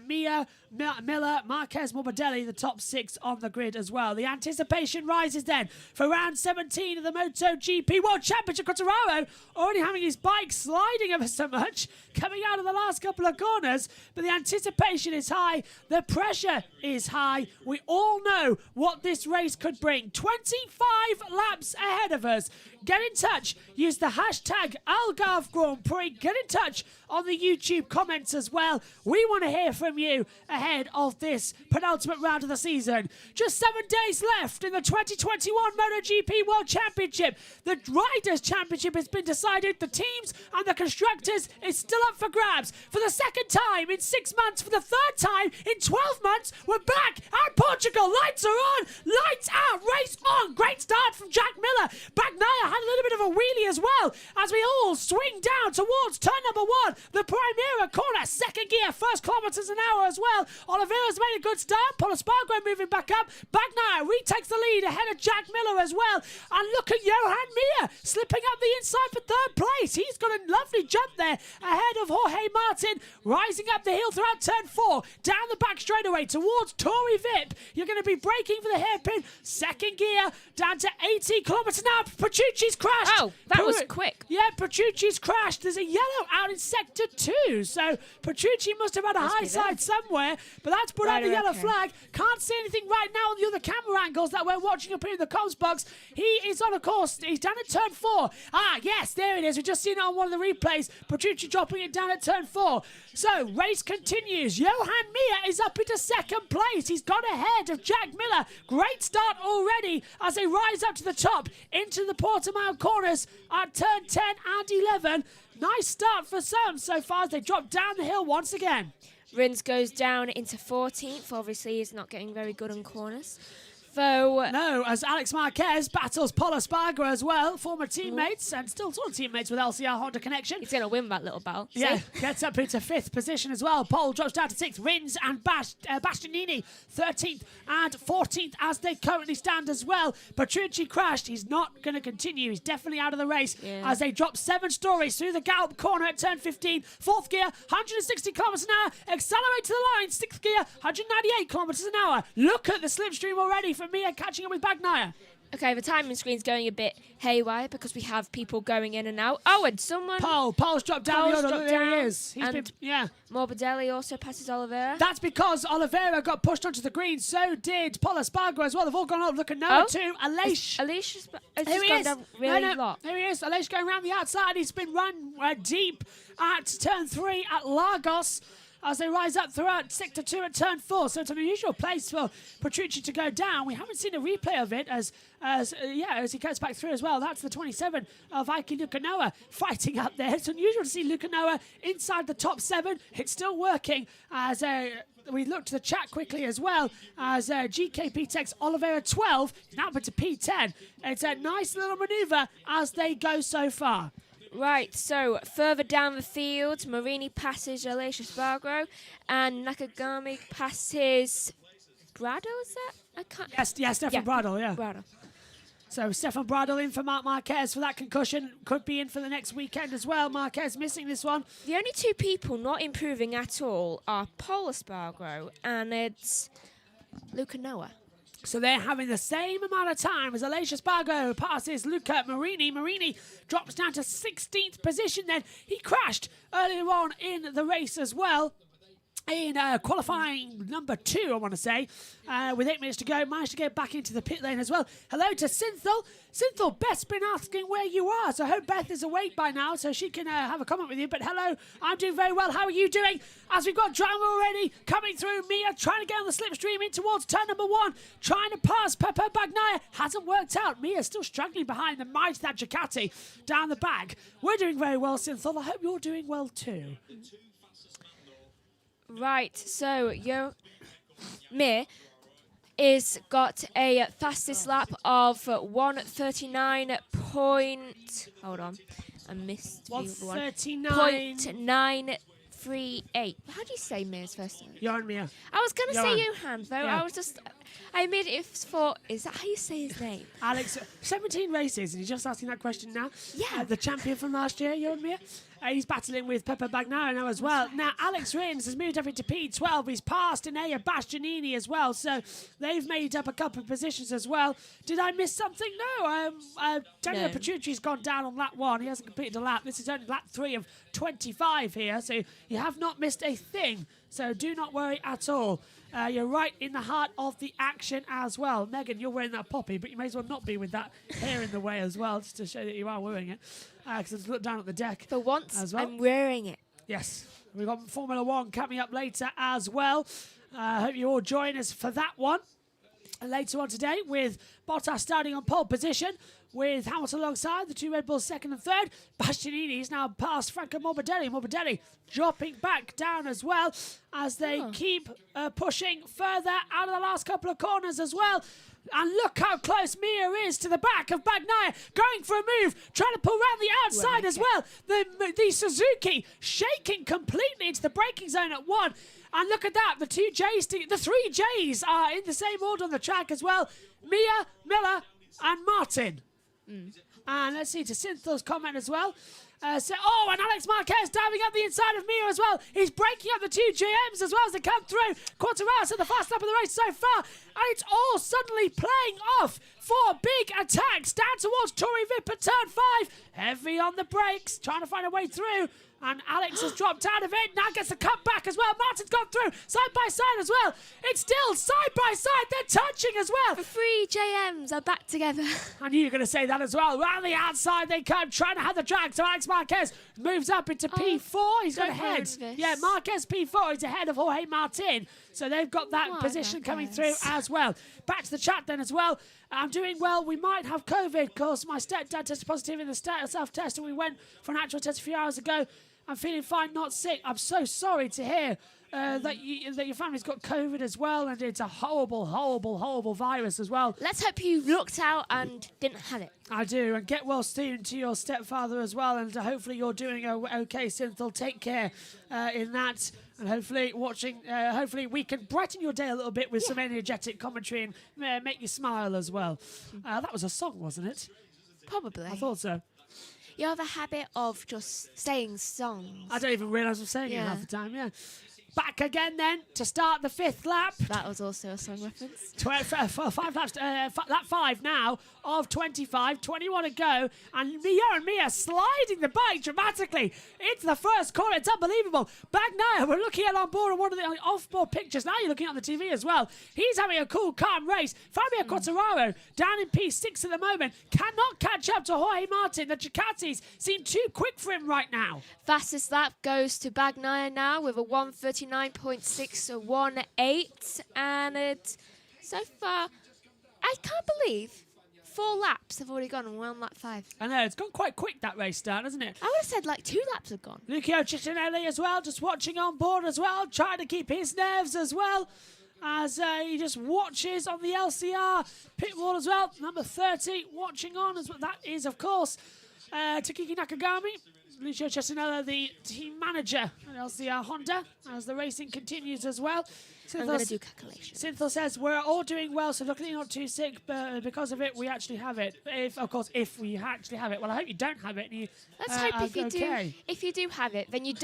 Miller, Marquez, Morbidelli, the top 6 on the grid as well. The anticipation rises then for round 17 of the MotoGP World Championship. Quartararo already having his bike sliding ever so much, coming out of the last couple of corners, but the anticipation is high, the pressure is high. We all know what this race could bring. 25 laps ahead of us. Get in touch. Use the hashtag Algarve Grand Prix. Get in touch on the YouTube comments as well. We want to hear from you ahead of this penultimate round of the season. Just 7 days left in the 2021 MotoGP World Championship. The Riders' Championship has been decided. The teams and the constructors is still up for grabs. For the 2nd time in 6 months, for the 3rd time in 12 months, we're back at Portugal. Lights are on, lights out, race on. Great start from Jack Miller. Bagnaia had a little bit of a wheelie as well as we all swing down towards turn number 1, the Primera corner, 2nd gear, 1st kilometres an hour as well. Oliveira's made a good start. Paul Espargaro moving back up. Bagnaia retakes the lead ahead of Jack Miller as well. And look at Johan Mir slipping up the inside for 3rd place. He's got a lovely jump there ahead of Jorge Martin, rising up the hill throughout turn 4, down the back straightaway towards Torrey Vip. You're going to be braking for the hairpin. 2nd gear, down to 80 kilometres an hour. Petrucci's crashed. Oh, that was quick. Yeah, Petrucci's crashed. There's a yellow out in sector 2. So Petrucci must have had a high side somewhere, but that's put out the yellow flag. Can't see anything right now on the other camera angles that we're watching up here in the comms box. He is on a course. He's down at turn 4. Ah, yes, there it is. We've just seen it on one of the replays. Petrucci dropping it down at turn 4. So, race continues. Johan Mir is up into 2nd place. He's gone ahead of Jack Miller. Great start already as they rise up to the top into the Portimao corners at turn 10 and 11. Nice start for some so far as they drop down the hill once again. Rins goes down into 14th. Obviously, he's not getting very good on corners. Though no, as Alex Marquez battles Paul Espargaro as well, former teammates and still sort of teammates with LCR Honda Connection. He's going to win that little battle. Yeah, gets up into 5th position as well. Paul drops down to 6th. Rins and Bastianini 13th and 14th as they currently stand as well. Petrucci crashed. He's not going to continue. He's definitely out of the race as they drop 7 stories through the Gallup corner at turn 15. 4th gear, 160 kilometres an hour. Accelerate to the line. 6th gear, 198 kilometres an hour. Look at the slipstream already for Mir catching up with Bagnaia. Okay, the timing screen's going a bit haywire because we have people going in and out. Oh, and someone... Paul's dropped down the order. There he is. Morbidelli also passes Oliveira. That's because Oliveira got pushed onto the green. So did Paul Espargaro as well. They've all gone up. Look at Noah too. Aleix. Aleix has gone down really low. There he is. Aleix going around the outside. He's been run deep at turn 3 at Lagos, as they rise up throughout sector 2 at turn 4. So it's an unusual place for Petrucci to go down. We haven't seen a replay of it as he goes back through as well. That's the 27 of Aiki Lukanoa fighting up there. It's unusual to see Lukanoa inside the top 7. It's still working as we look to the chat quickly as well as GKP takes Oliveira 12. He's now up to P10. It's a nice little manoeuvre as they go so far. Right, so further down the field, Marini passes Aleix Espargaro and Nakagami passes Brado, is that? I can't... Yes, Stefan Bradl, yeah. Brado. So Stefan Bradl in for Marc Marquez for that concussion. Could be in for the next weekend as well. Marquez missing this one. The only 2 people not improving at all are Paul Espargaro and it's Lukanoa. So they're having the same amount of time as Alicia Spargo passes Luca Marini. Marini drops down to 16th position then. He crashed earlier on in the race as well. In qualifying number 2, I want to say, with 8 minutes to go, managed to get back into the pit lane as well. Hello to Synthel. Synthel, Beth's been asking where you are, so I hope Beth is awake by now so she can have a comment with you. But hello, I'm doing very well. How are you doing? As we've got drama already coming through, Mia trying to get on the slipstream in towards turn number 1, trying to pass Pepper Bagnaia. Hasn't worked out. Mia's still struggling behind the mighty that Ducati down the back. We're doing very well, Synthel. I hope you're doing well too. Right, so Mir is got a fastest lap of 1:39. Hold on, I missed 1:39.938. How do you say Mir's first name? Johan Mir. I was gonna Johan. say Johan, though. Yeah. I made it for. Is that how you say his name? Alex, 17 races, and he's just asking that question now. Yeah. The champion from last year, Johan Mir. He's battling with Pepper Bagnaia now as well. Now, Alex Rins has moved up into P12. He's passed Inea Bastianini as well. So they've made up a couple of positions as well. Did I miss something? No. Daniel Petrucci's gone down on lap 1. He hasn't completed a lap. This is only lap 3 of 25 here. So you have not missed a thing. So do not worry at all. You're right in the heart of the action as well. Megan, you're wearing that poppy, but you may as well not be with that hair in the way as well, just to show that you are wearing it. Because I've looked down at the deck. For once, as well. I'm wearing it. Yes. We've got Formula 1 coming up later as well. I hope you all join us for that one. And later on today, with Bottas starting on pole position, with Hamilton alongside, the 2 Red Bulls second and third. Bastianini is now past Franco Morbidelli. Morbidelli dropping back down as well as they keep pushing further out of the last couple of corners as well. And look how close Mia is to the back of Bagnaia, going for a move, trying to pull round the outside as well. The Suzuki shaking completely into the braking zone at 1. And look at that, the 3 J's are in the same order on the track as well. Mia, Miller and Martin. And let's see, to Synthel's comment as well. And Alex Marquez diving up the inside of Mia as well. He's breaking up the 2 GMs as well as they come through. Quartararo at the fast lap of the race so far. And it's all suddenly playing off for big attacks down towards Tori Vip at turn 5. Heavy on the brakes, trying to find a way through. And Alex has dropped out of it. Now gets the cut back as well. Martin's gone through side by side as well. It's still side by side. They're touching as well. The 3 JMs are back together. I knew you were going to say that as well. Round the outside they come, trying to have the drag. So Alex Marquez moves up into P4. He's got ahead. Yeah, Marquez P4 is ahead of Jorge Martin. So they've got that position coming through as well. Back to the chat then as well. I'm doing well. We might have COVID because my stepdad tested positive in the self-test and we went for an actual test a few hours ago. I'm feeling fine, not sick. I'm so sorry to hear that your family's got COVID as well, and it's a horrible, horrible, horrible virus as well. Let's hope you looked out and didn't have it. I do, and get well soon to your stepfather as well, and hopefully you're doing okay, Synthel. Take care in that, and hopefully hopefully we can brighten your day a little bit with some energetic commentary and make you smile as well. That was a song, wasn't it? Probably. I thought so. You have a habit of just saying songs. I don't even realise I'm saying it half the time, yeah. Back again then to start the 5th lap. That was also a song reference. 5 laps, lap 5 now of 25, 21 to go, and Mia sliding the bike dramatically into the first corner. It's unbelievable. Bagnaia, we're looking at on board one of the off-board pictures. Now you're looking on the TV as well. He's having a cool, calm race. Fabio Quartararo down in P6 at the moment. Cannot catch up to Jorge Martin. The Ducatis seem too quick for him right now. Fastest lap goes to Bagnaia now with a 1:39.618, and it's so far, I can't believe 4 laps have already gone and we're on lap 5. I know, it's gone quite quick, that race start, hasn't it? I would have said like 2 laps have gone. Lucio Cicinelli as well, just watching on board as well, trying to keep his nerves as well, as he just watches on the LCR pit wall as well. Number 30 watching on as well. That is, of course, Takiki Nakagami. Lucio Cicinelli, the team manager at LCR Honda, as the racing continues as well. I'm going to do calculations. Synthel says, we're all doing well, so luckily not too sick, but because of it, we actually have it. If we actually have it. Well, I hope you don't have it. And you, Let's hope if you okay. do. If you do have it, then you're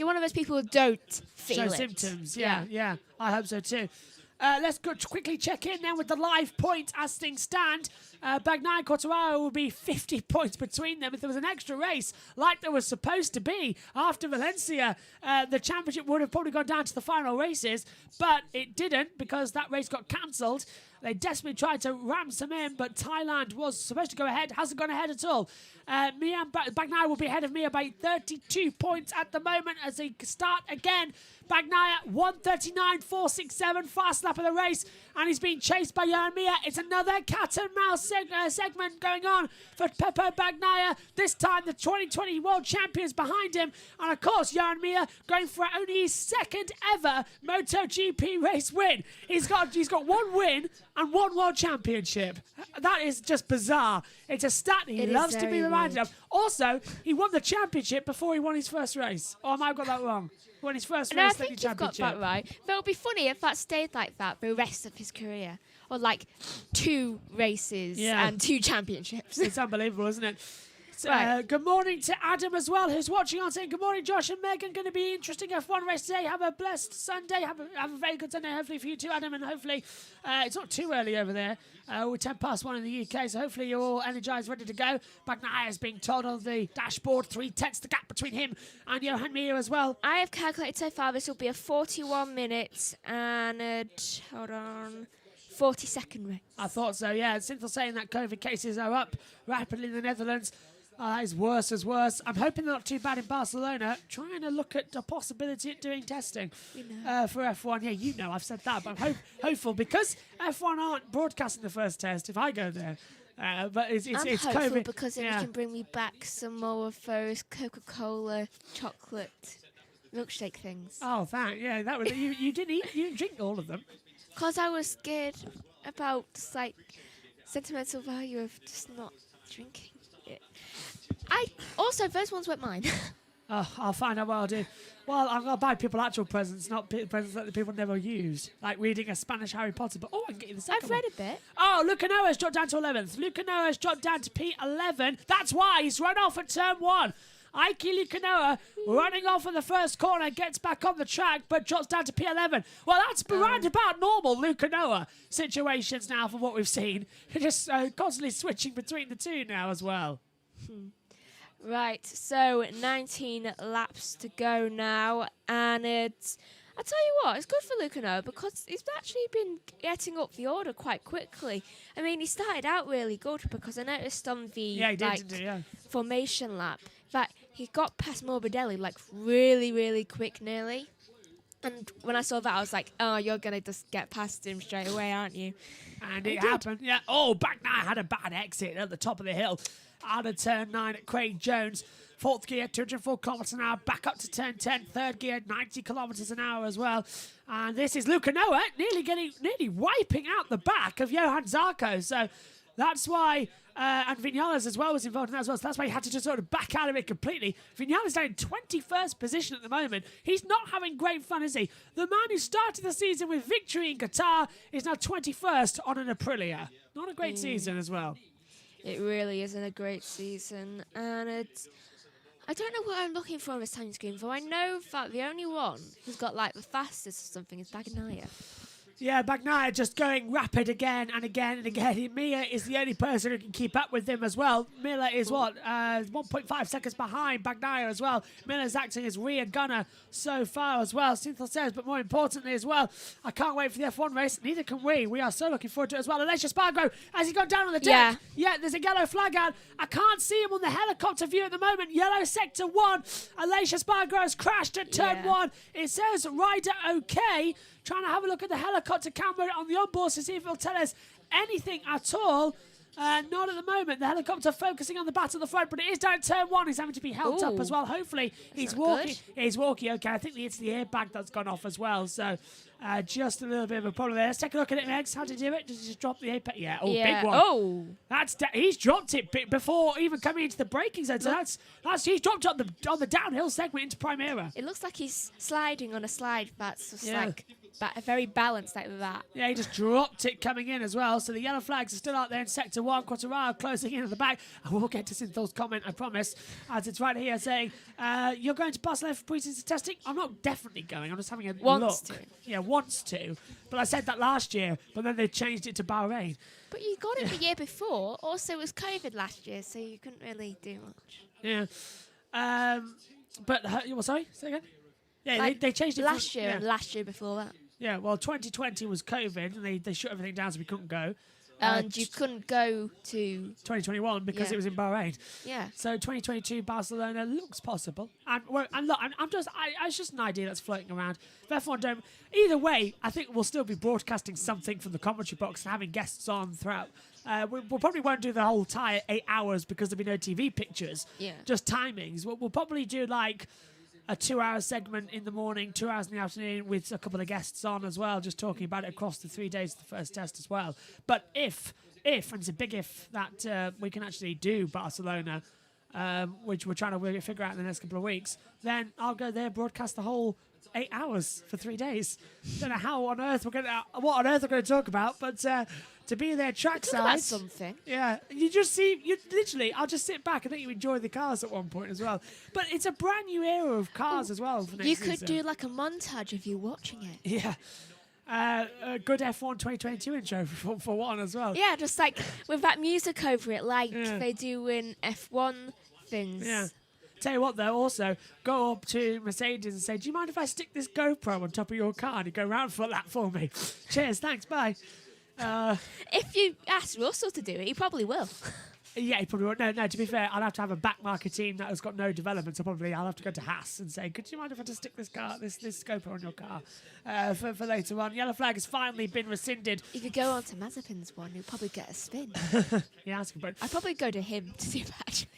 one of those people who don't feel Show it. symptoms, yeah. I hope so too. Let's quickly check in then with the live point as things stand. Bagnaia and Quartararo will be 50 points between them. If there was an extra race like there was supposed to be after Valencia, the championship would have probably gone down to the final races, but it didn't because that race got cancelled. They desperately tried to ram some in, but Thailand was supposed to go ahead, hasn't gone ahead at all. Mia and Bagnaia will be ahead of Mia by 32 points at the moment as they start again. Bagnaia 139.467, fast lap of the race, and he's being chased by Johan Mir. It's another cat and mouse segment going on for Pepe Bagnaia. This time the 2020 World Champions behind him, and of course Johan Mir going for only his second ever MotoGP race win. He's got one win and one World Championship. That is just bizarre. It's a stat he loves to be reminded of. Also, he won the championship before he won his first race. Or am I got that wrong? Won his first race, I think you've got that right. But it would be funny if that stayed like that the rest of his career. Or like 2 races and 2 championships. It's unbelievable, isn't it? Right. Good morning to Adam as well, who's watching on saying, good morning, Josh and Megan. Going to be interesting F1 race today. Have a blessed Sunday. Have a very good Sunday, hopefully, for you too, Adam. And hopefully, it's not too early over there. We're 10 past 1 in the UK, so hopefully you're all energised, ready to go. Bagnaia is being told on the dashboard 3/10 the gap between him and Johan Mir as well. I have calculated so far this will be a 41 minutes and 40-second race. I thought so, yeah. Since saying that COVID cases are up rapidly in the Netherlands, that is worse as worse. I'm hoping they're not too bad in Barcelona. Trying to look at the possibility of doing testing for F1. Yeah, you know, I've said that, but I'm hopeful because F1 aren't broadcasting the first test if I go there. But it's hopeful COVID. Because then you can bring me back some more of those Coca-Cola chocolate milkshake things. Oh, thanks. Yeah, that was you didn't eat. You didn't drink all of them. Because I was scared about like sentimental value of just not drinking it. Those ones weren't mine. Oh, I'll find out what I'll do. Well, I'm going to buy people actual presents, not presents that the people never use. Like reading a Spanish Harry Potter book. Oh, I can get you the second I've read a bit. Oh, Lucanoa has dropped down to 11th. Lucanoa has dropped down to P11. That's why he's run off at turn 1. Aiki Lucanoa running off in the first corner, gets back on the track, but drops down to P11. Well, that's round about normal Lucanoa situations now from what we've seen. Just constantly switching between the two now as well. Right, so 19 laps to go now, and I tell you what, it's good for Lucanoa because he's actually been getting up the order quite quickly. I mean, he started out really good because I noticed on the formation lap that he got past Morbidelli like really, really quick nearly. And when I saw that, I was like, oh, you're going to just get past him straight away, aren't you? And it happened, yeah. Oh, Bagnaia had a bad exit at the top of the hill. Out of turn 9 at Craig Jones. 4th gear, 204 kilometres an hour. Back up to turn 10. 3rd gear, 90 kilometres an hour as well. And this is Lucanoa nearly wiping out the back of Johan Zarco. So that's why, and Vinales as well was involved in that as well. So that's why he had to just sort of back out of it completely. Vinales down in 21st position at the moment. He's not having great fun, is he? The man who started the season with victory in Qatar is now 21st on an Aprilia. Not a great season as well. It really isn't a great season, and I don't know what I'm looking for on this time screen, though I know that the only one who's got like the fastest or something is Bagnaia. Yeah, Bagnaia just going rapid again and again and again. Mia is the only person who can keep up with him as well. Miller is 1.5 seconds behind Bagnaia as well. Miller's acting as rear gunner so far as well. Cynthia says, but more importantly as well, I can't wait for the F1 race. Neither can we. We are so looking forward to it as well. Alessio Spargo, has he gone down on the deck? Yeah, there's a yellow flag out. I can't see him on the helicopter view at the moment. Yellow sector 1. Alessio Spargo has crashed at turn 1. It says rider okay. Trying to have a look at the helicopter camera on the onboard to see if it'll tell us anything at all. Not at the moment. The helicopter focusing on the bat at the front, but it is down at turn 1. He's having to be held up as well. Hopefully he's walking. He's walking okay. I think it's the airbag that's gone off as well. So just a little bit of a problem there. Let's take a look at it, Megs. How did he do it? Did he just drop the airbag? Yeah. Oh, big one. Oh. He's dropped it before even coming into the braking zone. So he's dropped on the downhill segment into Primera. It looks like he's sliding on a slide that's just like very balanced like that. Yeah, he just dropped it coming in as well. So the yellow flags are still out there in Sector 1. Quartararo closing in at the back. And we'll get to Synthol's comment, I promise, as it's right here saying, you're going to Barcelona for pre-season testing? I'm not definitely going. I'm just having a Wants look. to. Yeah, wants to. But I said that last year, but then they changed it to Bahrain. But you got it the year before. Also, it was COVID last year, so you couldn't really do much. Yeah. Sorry? Say again? Yeah, Like they changed it last year and last year before that. Yeah, well, 2020 was COVID, and they shut everything down so we couldn't go. And you couldn't go to 2021 because it was in Bahrain. Yeah. So 2022 Barcelona looks possible. And look, it's just an idea that's floating around. If F1 don't, either way, I think we'll still be broadcasting something from the commentary box and having guests on throughout. We'll probably won't do the whole entire 8 hours because there'll be no TV pictures. Yeah. Just timings. We'll probably do like a 2-hour segment in the morning, 2 hours in the afternoon with a couple of guests on as well, just talking about it across the 3 days of the first test as well. But if, and it's a big if, that we can actually do Barcelona, which we're trying to figure out in the next couple of weeks, then I'll go there, broadcast the whole 8 hours for 3 days. Don't know what on earth we're going to talk about, but to be there trackside. That's something. Yeah, I'll just sit back and let you enjoy the cars at one point as well. But it's a brand new era of cars as well for next You season. could do like a montage of you watching it. Yeah. A good F1 2022 intro for one as well. Yeah, just like with that music over it, like they do in F1 things. Yeah. Tell you what, though, also, go up to Mercedes and say, do you mind if I stick this GoPro on top of your car and you go round for that for me? Cheers, thanks, bye. If you ask Russell to do it, he probably will. Yeah, he probably won't. No, to be fair, I'll have to have a backmarker team that has got no development, so probably I'll have to go to Haas and say, could you mind if I just stick this GoPro on your car for later on? Yellow flag has finally been rescinded. You could go on to Mazepin's one, he'll probably get a spin. Yeah, that's a good point. I'd probably go to him to do that, actually.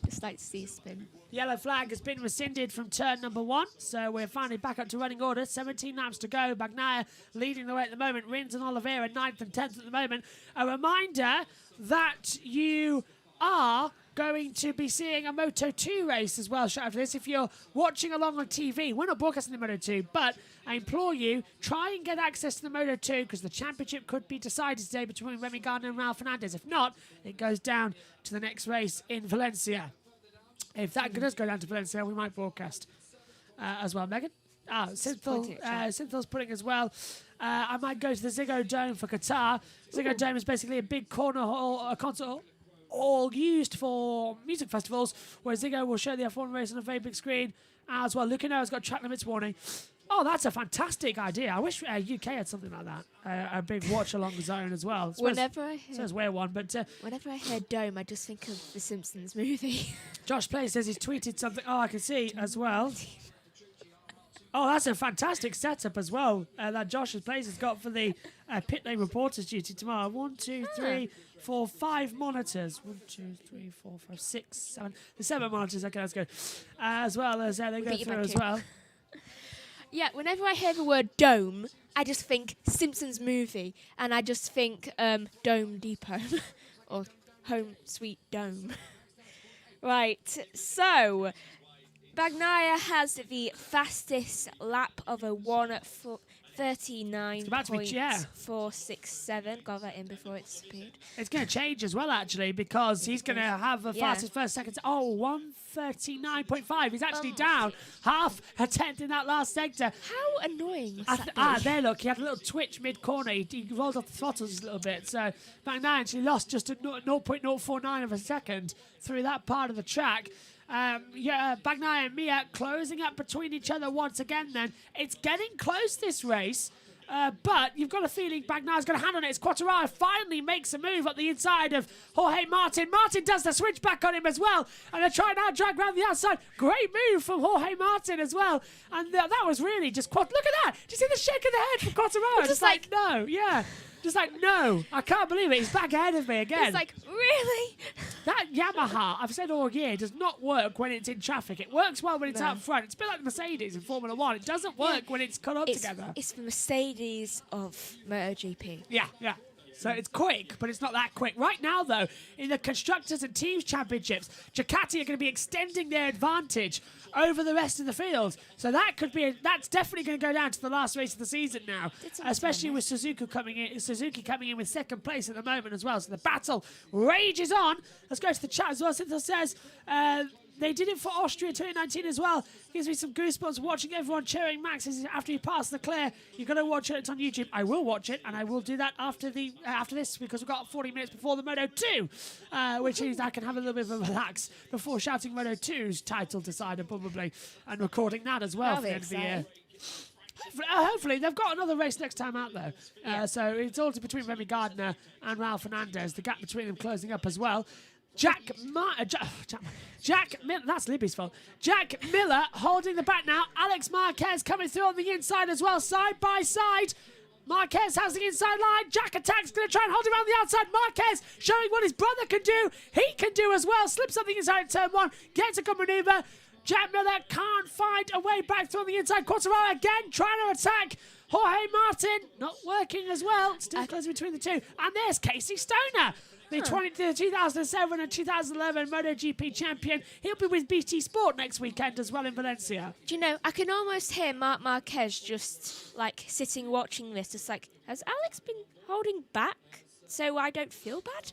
Just like to see a spin. Yellow flag has been rescinded from turn number 1, so we're finally back up to running order. 17 laps to go. Bagnaia leading the way at the moment. Rins and Oliveira 9th and 10th at the moment. A reminder that you are going to be seeing a Moto2 race as well. Shout out for this. If you're watching along on TV, we're not broadcasting the Moto2, but I implore you, try and get access to the Moto2 because the championship could be decided today between Remy Gardner and Ralph Fernandez. If not, it goes down to the next race in Valencia. If that does go down to Valencia, we might broadcast as well. Megan? Synthol's putting as well. I might go to the Ziggo Dome for Qatar. Ziggo Dome is basically a big corner hall, a concert hall, all used for music festivals, where Ziggo will show the F1 race on a very big screen as well. Lucano's has got track limits warning. Oh, that's a fantastic idea. I wish UK had something like that. A big watch-along zone as well. Whenever I hear Dome, I just think of the Simpsons movie. Josh Play says he's tweeted something. Oh, I can see as well. Oh, that's a fantastic setup as well that Josh Plays has got for the pit lane reporters duty tomorrow. 1, 2, 3, 4, 5 monitors. 1, 2, 3, 4, 5, 6, 7. The 7 monitors. Okay, let's go. As well as they go through as well. Yeah, whenever I hear the word dome, I just think Simpsons movie, and I just think Dome Depot or Home Sweet Dome. Right, so Bagnaia has the fastest lap of a 1:39.467. Got that in before it disappeared. It's going to change as well, actually, because he's going to have the fastest first seconds. Oh, 1:39.5. He's actually down half a tenth in that last sector. How annoying was that? There, look. He had a little twitch mid-corner. He rolled off the throttles a little bit. So Bagnaia actually lost just a 0.049 of a second through that part of the track. Bagnaia and Mia closing up between each other once again then. It's getting close, this race. But you've got a feeling Bagnaia's got a hand on it. It's Quartararo finally makes a move up the inside of Jorge Martin. Martin does the switchback on him as well. And they're trying to drag around the outside. Great move from Jorge Martin as well. And that was really just... Look at that! Do you see the shake of the head from Quartararo? Just like... No, yeah. Just like, no, I can't believe it. He's back ahead of me again. It's like, really? That Yamaha, I've said all year, does not work when it's in traffic. It works well when it's out front. It's a bit like the Mercedes in Formula 1. It doesn't work when it's cut up together. It's the Mercedes of MotoGP. Yeah. So it's quick, but it's not that quick. Right now, though, in the Constructors and Teams Championships, Ducati are going to be extending their advantage over the rest of the field. So that's definitely going to go down to the last race of the season now, especially with Suzuki coming in with second place at the moment as well. So the battle rages on. Let's go to the chat as well. Cynthia says they did it for Austria 2019 as well. Gives me some goosebumps watching everyone cheering Max after he passed the clear. You've got to watch it. It's on YouTube. I will watch it, and I will do that after this because we've got 40 minutes before the Moto 2, which means I can have a little bit of a relax before shouting Moto 2's title decider probably, and recording that as well for the end of the year. Hopefully, they've got another race next time out though. So it's all between Remy Gardner and Raul Fernandez. The gap between them closing up as well. Jack Miller, that's Libby's fault. Jack Miller holding the back now. Alex Marquez coming through on the inside as well, side by side. Marquez has the inside line. Jack attacks, going to try and hold him around the outside. Marquez showing what his brother can do. He can do as well. Slips on the inside turn one, gets a good maneuver. Jack Miller can't find a way back through on the inside. Quartararo again trying to attack. Jorge Martin not working as well. Still close between the two. And there's Casey Stoner. The 2007 and 2011 MotoGP champion. He'll be with BT Sport next weekend as well in Valencia. Do you know, I can almost hear Marc Marquez just, like, sitting watching this. Just like, has Alex been holding back so I don't feel bad?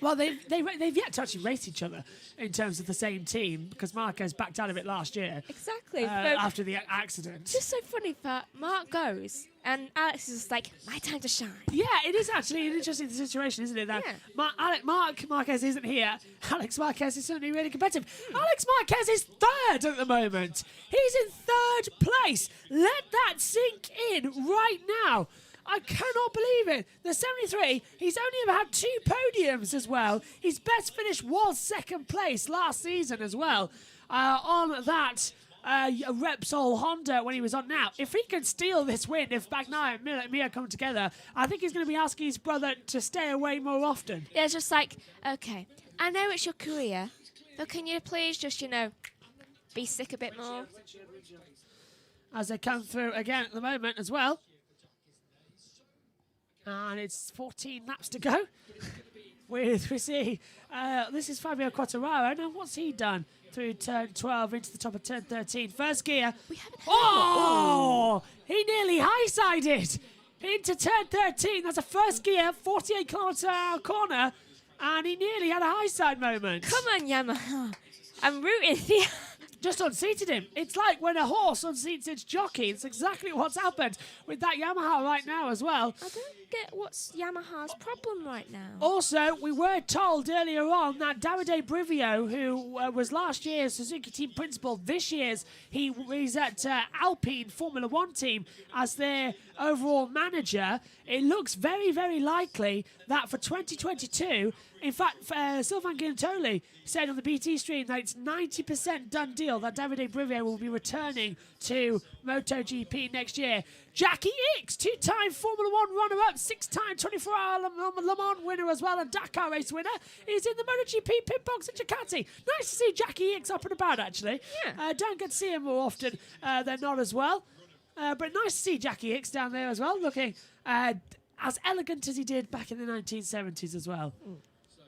Well, they've yet to actually race each other in terms of the same team because Marquez backed out of it last year. Exactly. After the accident. Just so funny that Mark goes and Alex is like, my time to shine. Yeah, it is actually an interesting situation, isn't it? That Marc Marquez isn't here. Alex Marquez is certainly really competitive. Alex Marquez is third at the moment. He's in third place. Let that sink in right now. I cannot believe it. The 73, he's only ever had 2 podiums as well. His best finish was second place last season as well on that Repsol Honda when he was on now. If he can steal this win, if Bagnaia and Mir come together, I think he's going to be asking his brother to stay away more often. Yeah, it's just like, okay, I know it's your career, but can you please just, be sick a bit more? As they come through again at the moment as well. And it's 14 laps to go. We see, this is Fabio Quartararo. Now, what's he done through turn 12 into the top of turn 13? First gear. He nearly high-sided into turn 13. That's a first gear, 48 km/h corner. And he nearly had a high-side moment. Come on, Yamaha. I'm rooting for you. Just unseated him. It's like when a horse unseats its jockey. It's exactly what's happened with that Yamaha right now as well. I don't get what's Yamaha's problem right now. Also, we were told earlier on that Davide Brivio, who was last year's Suzuki team principal, this year's he's at Alpine Formula One team as their overall manager. It looks very, very likely that for 2022, in fact, Sylvain Guintoli said on the BT stream that it's 90% done deal that Davide Brivio will be returning to MotoGP next year. Jackie Ickx, 2-time Formula One runner-up, 6-time 24-hour Le Mans winner as well, and Dakar race winner, is in the MotoGP pit box at Ducati. Nice to see Jackie Ickx up and about, actually. Yeah. Don't get to see him more often than not as well. But nice to see Jackie Ickx down there as well, looking as elegant as he did back in the 1970s as well.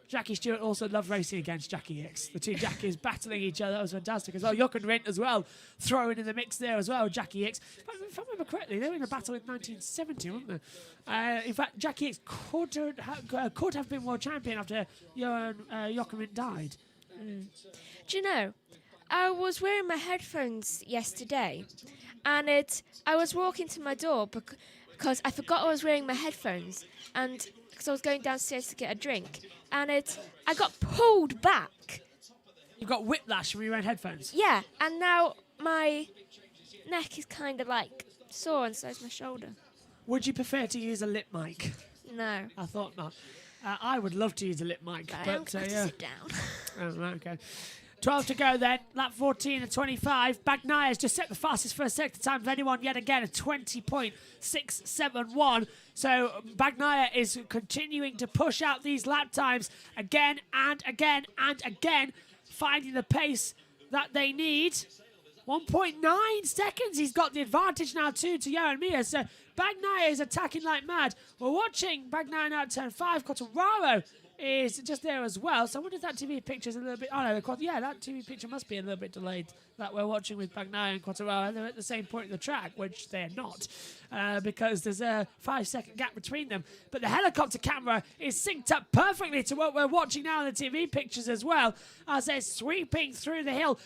Jackie Stewart also loved racing against Jackie Ickx. The two Jackies battling each other. That was fantastic as well. Jochen Rindt as well, throwing in the mix there as well, Jackie Ickx. If I remember correctly, they were in a battle in 1970, weren't they? In fact, Jackie Ickx could have been world champion after Jochen Rindt died. Do you know, I was wearing my headphones yesterday, and I was walking to my door because I forgot I was wearing my headphones, and because I was going downstairs to get a drink, and I got pulled back. You got whiplash when you were wearing headphones? Yeah, and now my neck is kind of like sore, and so is my shoulder. Would you prefer to use a lip mic? No. I thought not. I would love to use a lip mic, But yeah. I'm going to sit down. Oh, right, okay. 12 to go then, lap 14 and 25. Bagnaia has just set the fastest first sector time of anyone yet again at 20.671. So Bagnaia is continuing to push out these lap times again and again and again, finding the pace that they need. 1.9 seconds. He's got the advantage now too to Johan Mir. So Bagnaia is attacking like mad. We're watching Bagnaia now at turn 5. Quartararo is just there as well. So I wonder if that TV picture is a little bit... Oh, no, yeah, that TV picture must be a little bit delayed that we're watching with Bagnaia and Quartararo. They're at the same point in the track, which they're not, because there's a 5-second gap between them. But the helicopter camera is synced up perfectly to what we're watching now in the TV pictures as well, as they're sweeping through the hill.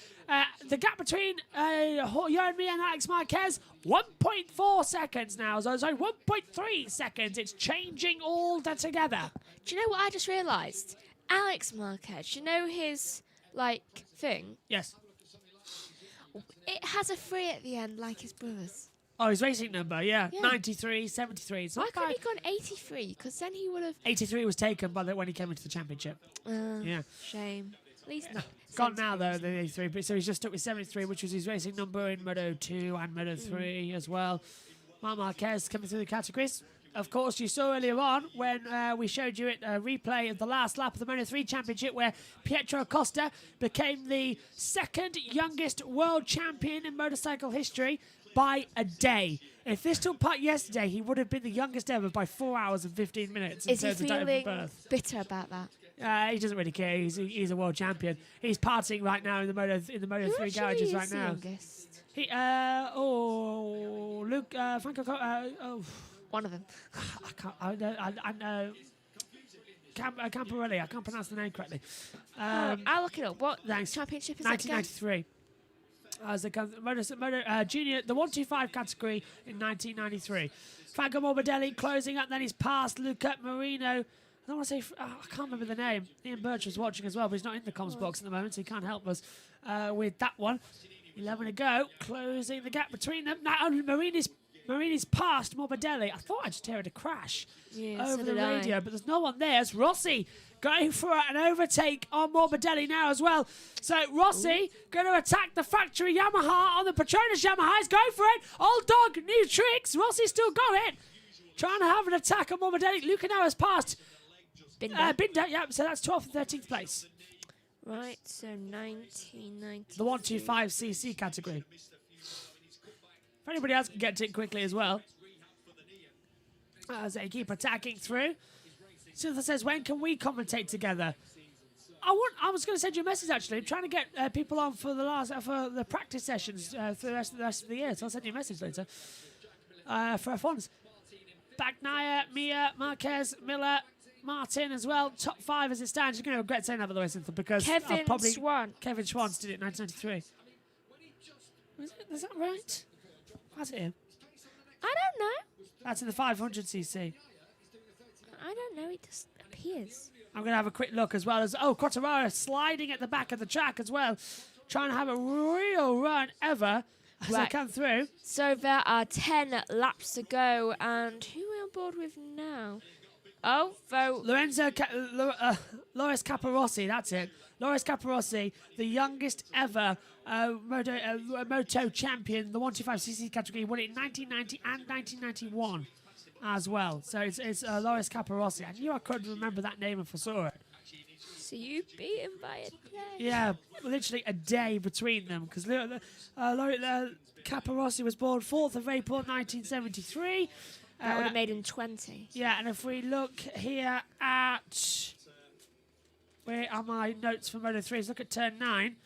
The gap between Johan Mir and Alex Marquez, 1.4 seconds now. So, sorry, 1.3 seconds. It's changing all together. Do you know what I just realised? Alex Marquez, you know his, thing? Yes. It has a 3 at the end, like his brother's. Oh, his racing number, yeah. 93, 73. Why couldn't he gone 83? Because then he would have... 83 was taken when he came into the championship. Yeah. Shame. At least not. Gone now, though, the 83. But so he's just stuck with 73, which was his racing number in Moto 2 and Moto 3 as well. Marc Marquez coming through the categories. Of course, you saw earlier on when we showed you a replay of the last lap of the Moto 3 Championship where Pietro Acosta became the second youngest world champion in motorcycle history by a day. If this took part yesterday, he would have been the youngest ever by 4 hours and 15 minutes. Is he feeling bitter about that? He doesn't really care. He's a world champion. He's partying right now in the Moto 3 garages right now. Youngest? Luke Franco. One of them. I know. Camparelli. I can't pronounce the name correctly. I'll look it up. What thanks. championship is 1993. As the junior, the 125 category in 1993. Franco Morbidelli closing up. Then he's past Luca Marino. I don't want to say. I can't remember the name. Ian Birch was watching as well, but he's not in the comms box at the moment, so he can't help us with that one. 11 to go. Closing the gap between them. Now Marini's past Morbidelli. I thought I just heard a crash over the radio, but there's no one there. It's Rossi going for an overtake on Morbidelli now as well. So Rossi going to attack the factory Yamaha on the Petronas Yamaha. He's going for it. Old dog, new tricks. Rossi's still got it. Trying to have an attack on Morbidelli. Luca now has passed Binder. Yeah, so that's 12th and 13th place. Right, so 1990. The 125cc category. If anybody else can get to it quickly as well. As they keep attacking through. Silva says, when can we commentate together? I was going to send you a message, actually. I'm trying to get people on for the practice sessions for the rest of the year. So I'll send you a message later. For F1s. Bagnaia, Mir, Marquez, Miller, Martin as well. Top 5 as it stands. You're going to regret saying that, by the way, Cynthia, because Kevin Schwantz. Kevin Schwantz did it in 1993. Is that right? That's it him. I don't know. That's in the 500cc. I don't know. It just appears. I'm going to have a quick look as well as... Oh, Quartararo sliding at the back of the track as well. Trying to have a real run ever as they come through. So there are 10 laps to go. And who are we on board with now? Oh, Loris Capirossi, that's it. Loris Capirossi, the youngest ever moto champion, the 125cc category, won it in 1990 and 1991 as well. So it's Loris Capirossi. I knew I couldn't remember that name and foresaw it. So you beat him by a day? Yeah, literally a day between them, because Capirossi was born 4th of April 1973. That would have made him 20. Yeah, and if we look here at... Where are my notes for Moto 3? Let's look at turn 9.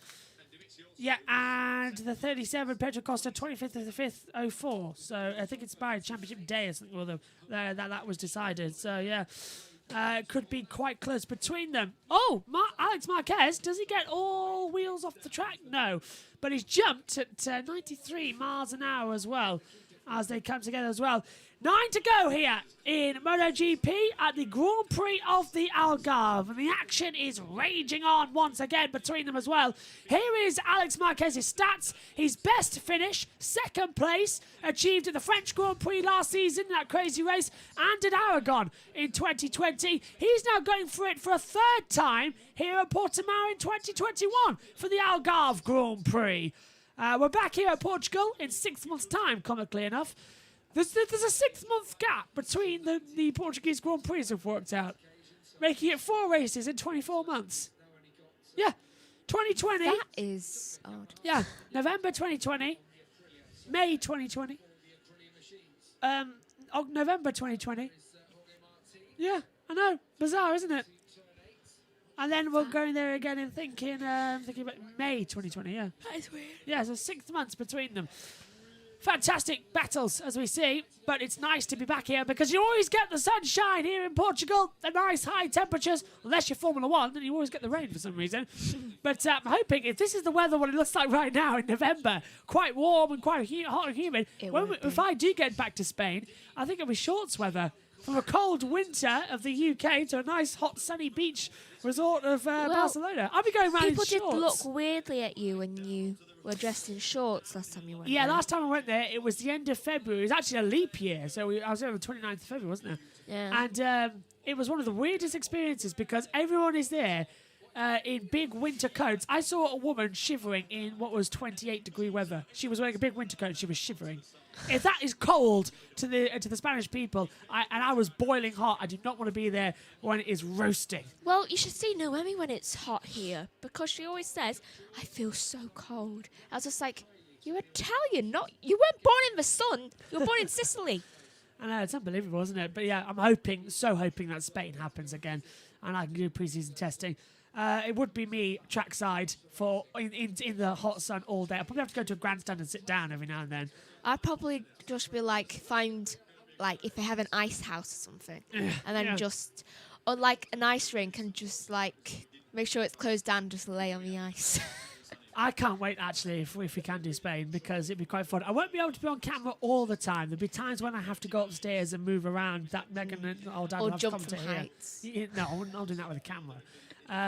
Yeah, and the 37, Pedro Costa, 25th of the 5th, 04. So I think it's by championship day or something, although that was decided. So, yeah, it could be quite close between them. Oh, Alex Marquez, does he get all wheels off the track? No, but he's jumped at 93 miles an hour as well as they come together as well. 9 to go here in MotoGP at the Grand Prix of the Algarve. And the action is raging on once again between them as well. Here is Alex Marquez's stats. His best finish, 2nd place, achieved at the French Grand Prix last season, that crazy race, and at Aragon in 2020. He's now going for it for a 3rd time here at Portimao in 2021 for the Algarve Grand Prix. We're back here at Portugal in 6 months' time, comically enough. There's a 6-month gap between the Portuguese Grand Prix have worked out, making it 4 races in 24 months. Yeah, 2020. That is odd. Yeah, November 2020, May 2020, November 2020. Yeah, I know. Bizarre, isn't it? And then we're going there again and thinking about May 2020, yeah. That is weird. Yeah, so 6 months between them. Fantastic battles, as we see, but it's nice to be back here because you always get the sunshine here in Portugal, the nice high temperatures, unless you're Formula One, then you always get the rain for some reason. But I'm hoping if this is the weather, what it looks like right now in November, quite warm and quite hot and humid, if I do get back to Spain, I think it'll be shorts weather. From a cold winter of the UK to a nice hot sunny beach resort of Barcelona. I'll be going around in shorts. People did look weirdly at you when you were dressed in shorts last time you went Yeah, there. last time I went there, it was the end of February. It was actually a leap year, so I was there on the 29th of February, wasn't there? Yeah. And it was one of the weirdest experiences because everyone is there in big winter coats. I saw a woman shivering in what was 28-degree weather. She was wearing a big winter coat. She was shivering. If that is cold to the Spanish people, and I was boiling hot, I do not want to be there when it is roasting. Well, you should see Noemi when it's hot here because she always says, "I feel so cold." I was just like, "You're Italian, you weren't born in the sun. You were born in Sicily." I know, it's unbelievable, isn't it? But yeah, I'm hoping that Spain happens again and I can do pre-season testing. It would be me trackside for in the hot sun all day. I'll probably have to go to a grandstand and sit down every now and then. I'd probably just be find if they have an ice house or something, and then or an ice rink and just make sure it's closed down, and just lay on the ice. I can't wait actually if we can do Spain because it'd be quite fun. I won't be able to be on camera all the time. There'll be times when I have to go upstairs and move around. That Megan and old Dad Or will have jump to from come to heights. No, I'm not doing that with a camera.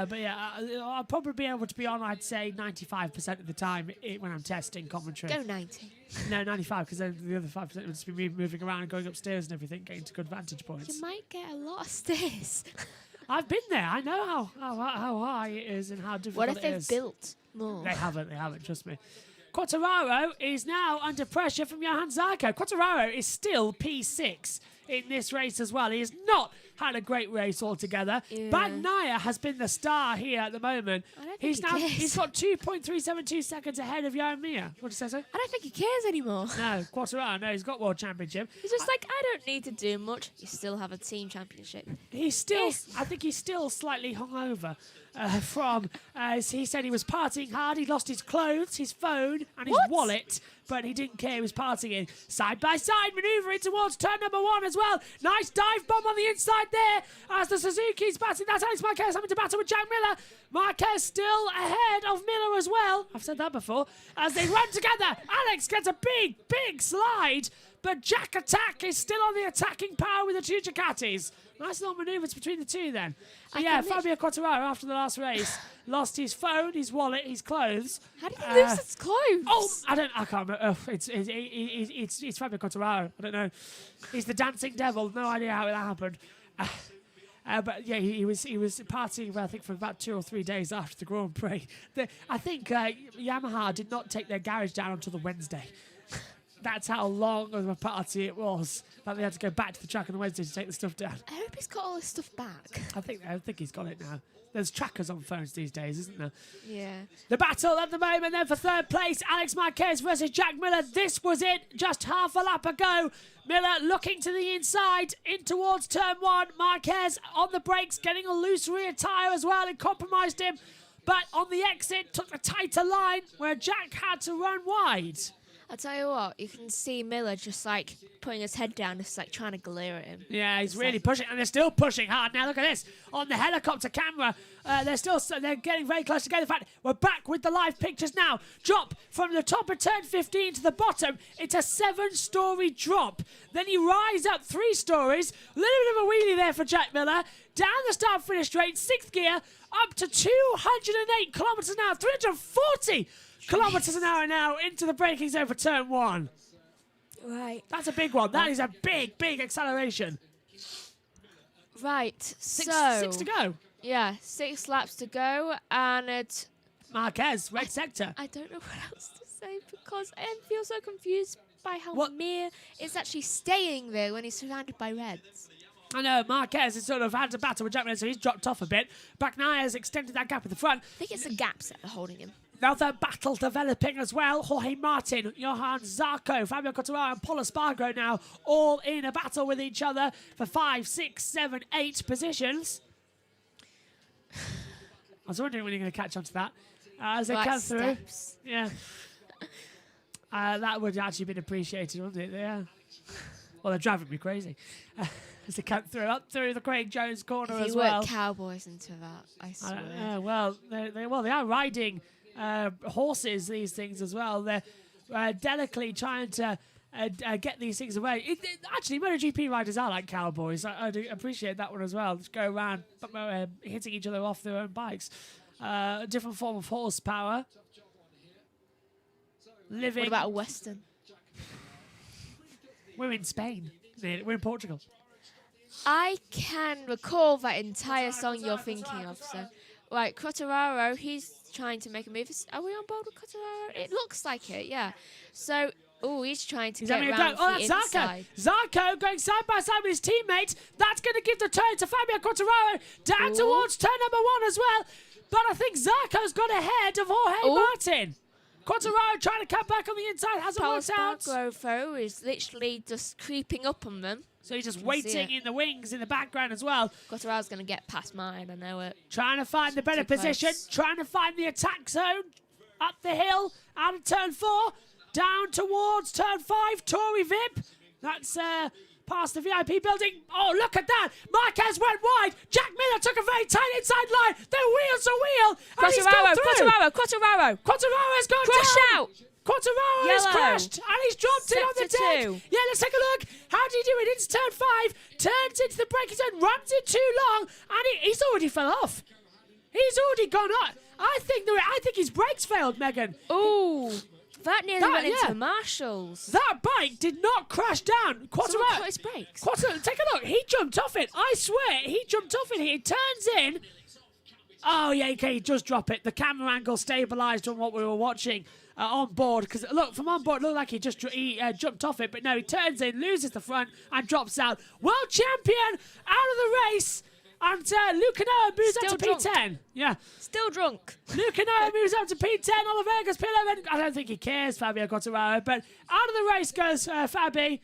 But yeah, I'll probably be able to be on, I'd say, 95% of the time when I'm testing commentary. Go 90. No, 95, because then the other 5% would just be me moving around and going upstairs and everything, getting to good vantage points. You might get a lot of stairs. I've been there. I know how high it is and how difficult What if it is. they've built more? They haven't, trust me. Quartararo is now under pressure from Johan Zarco. Quartararo is still P6 in this race as well. He has not had a great race altogether. Yeah. Bagnaia has been the star here at the moment. I don't think He's got 2.372 seconds ahead of Johan Mir. What did you say, sir? I don't think he cares anymore. No, Quartararo, no, he's got World Championship. He's just I don't need to do much. You still have a team championship. He's still, I think he's still slightly hungover from, as he said he was partying hard. He lost his clothes, his phone, and his wallet, but he didn't care. He was partying. Side-by-side manoeuvring towards turn number 1 as well. Nice dive bomb on the inside there as the Suzuki's batting. That's Alex Marquez having to battle with Jack Miller. Marquez still ahead of Miller as well. I've said that before. As they run together, Alex gets a big slide, but Jack Attack is still on the attacking power with the two Ducatis. Nice little manoeuvres between the two then. But yeah, Fabio Quartararo after the last race lost his phone, his wallet, his clothes. How did he lose his clothes? Oh, I can't remember. Oh, it's Fabio Quartararo. I don't know. He's the dancing devil. No idea how that happened. But yeah, he was partying, I think, for about 2 or 3 days after the Grand Prix. I think Yamaha did not take their garage down until the Wednesday. That's how long of a party it was that they had to go back to the track on the Wednesday to take the stuff down. I hope he's got all his stuff back. I think he's got it now. There's trackers on phones these days, isn't there? Yeah. The battle at the moment then for third place, Alex Marquez versus Jack Miller. This was it, just half a lap ago. Miller looking to the inside, in towards turn 1. Marquez on the brakes, getting a loose rear tyre as well. It compromised him. But on the exit, took the tighter line where Jack had to run wide. I'll tell you what, you can see Miller just putting his head down, just trying to glare at him. Yeah, he's really pushing, and they're still pushing hard. Now look at this on the helicopter camera. They're getting very close together. In fact, we're back with the live pictures now. Drop from the top of turn 15 to the bottom. It's a 7-story drop. Then you rise up 3 stories. A little bit of a wheelie there for Jack Miller. Down the start-finish straight, 6th gear, up to 208 kilometres an hour, 340 kilometres an hour now into the braking zone for turn 1. Right. That's a big one. That is a big acceleration. Right. Six to go. Yeah, 6 laps to go, and it's Marquez, red sector. I don't know what else to say because I feel so confused by how Mir is actually staying there when he's surrounded by reds. I know, Marquez has sort of had to battle with Jack Miller, so he's dropped off a bit. Bagnaia has extended that gap at the front. I think it's the gaps that are holding him. Another battle developing as well. Jorge Martin, Johan Zarco, Fabio Quartararo and Pol Espargaro now all in a battle with each other for 5, 6, 7, 8 positions. I was wondering when you're going to catch on to that. As they come through. Steps. Yeah. That would actually been appreciated, wouldn't it? Yeah. Well, they're driving me crazy. As they come through, up through the Craig Jones corner as well. You work Cowboys into that, I swear. Well, they are riding horses, these things as well. They're delicately trying to get these things away. Actually, MotoGP riders are like cowboys. I do appreciate that one as well. Just go around hitting each other off their own bikes. A different form of horsepower. Living. What about a Western? We're in Spain. We're in Portugal. I can recall that entire song you're thinking of. So, right, Quartararo, he's trying to make a move. Are we on board with Quartararo? It looks like it, yeah. So, he's trying to get around the inside. Zarco going side by side with his teammate. That's going to give the turn to Fabio Quartararo. Down towards turn number 1 as well. But I think Zarco's got ahead of Jorge Martin. Quartararo trying to come back on the inside, hasn't worked out. Espargaro is literally just creeping up on them. So he's just waiting in the wings in the background as well. Quartararo's going to get past mine, I know it. Trying to find the better position, trying to find the attack zone. Up the hill, out of turn 4, down towards turn 5, Tory Vip. That's past the VIP building. Oh, look at that. Marquez went wide. Jack Miller took a very tight inside line. Then wheel to wheel. Quartararo's gone Crash down. out. Quartararo has crashed and he's dropped it on the deck. 2. Yeah, let's take a look. How did he do it? Into turn 5, turns into the braking zone, runs it too long, and he's already fell off. He's already gone up. I think his brakes failed, Megan. Ooh, that nearly went into the marshals. That bike did not crash down. Someone put his brakes. Quartararo, take a look. He jumped off it. I swear, he jumped off it. He turns in. Oh, yeah, okay, he does drop it. The camera angle stabilised on what we were watching on board. Because, look, from on board, it looked like he jumped off it. But no, he turns in, loses the front, and drops out. World champion out of the race. And Lucanoa moves up to P10. Yeah. Still drunk. Lucanoa moves up to P10. Olivega's P11. I don't think he cares, Fabio Quartararo. But out of the race goes Fabi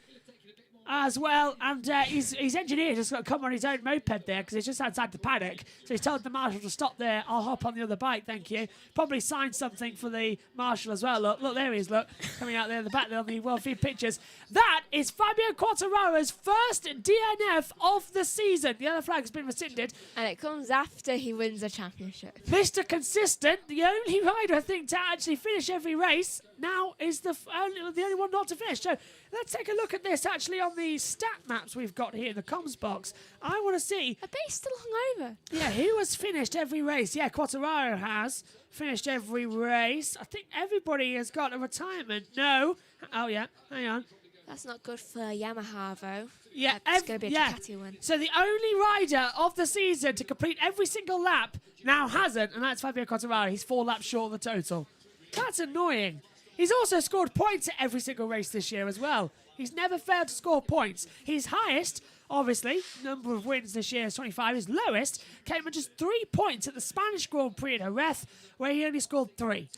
as well. And his engineer just got to come on his own moped there because he's just outside the paddock. So he's told the marshal to stop there. I'll hop on the other bike, thank you. Probably signed something for the marshal as well. Look, there he is, look. Coming out there in the back there on the World Feed pictures. That is Fabio Quartararo's first DNF of the season. The other flag has been rescinded. And it comes after he wins a championship. Mr. Consistent, the only rider, I think, to actually finish every race, now is the only one not to finish. So let's take a look at this, actually, on the stat maps we've got here in the comms box. I want to see... I bet he's still hungover. Yeah, who has finished every race? Yeah, Quartararo has finished every race. I think everybody has got a retirement. No. Oh, yeah. Hang on. That's not good for Yamaha, though. Yeah, it's going to be a Ducati win. So the only rider of the season to complete every single lap now hasn't, and that's Fabio Quartararo. He's 4 laps short of the total. That's annoying. He's also scored points at every single race this year as well. He's never failed to score points. His highest, obviously, number of wins this year is 25. His lowest came at just 3 points at the Spanish Grand Prix at Jerez, where he only scored 3.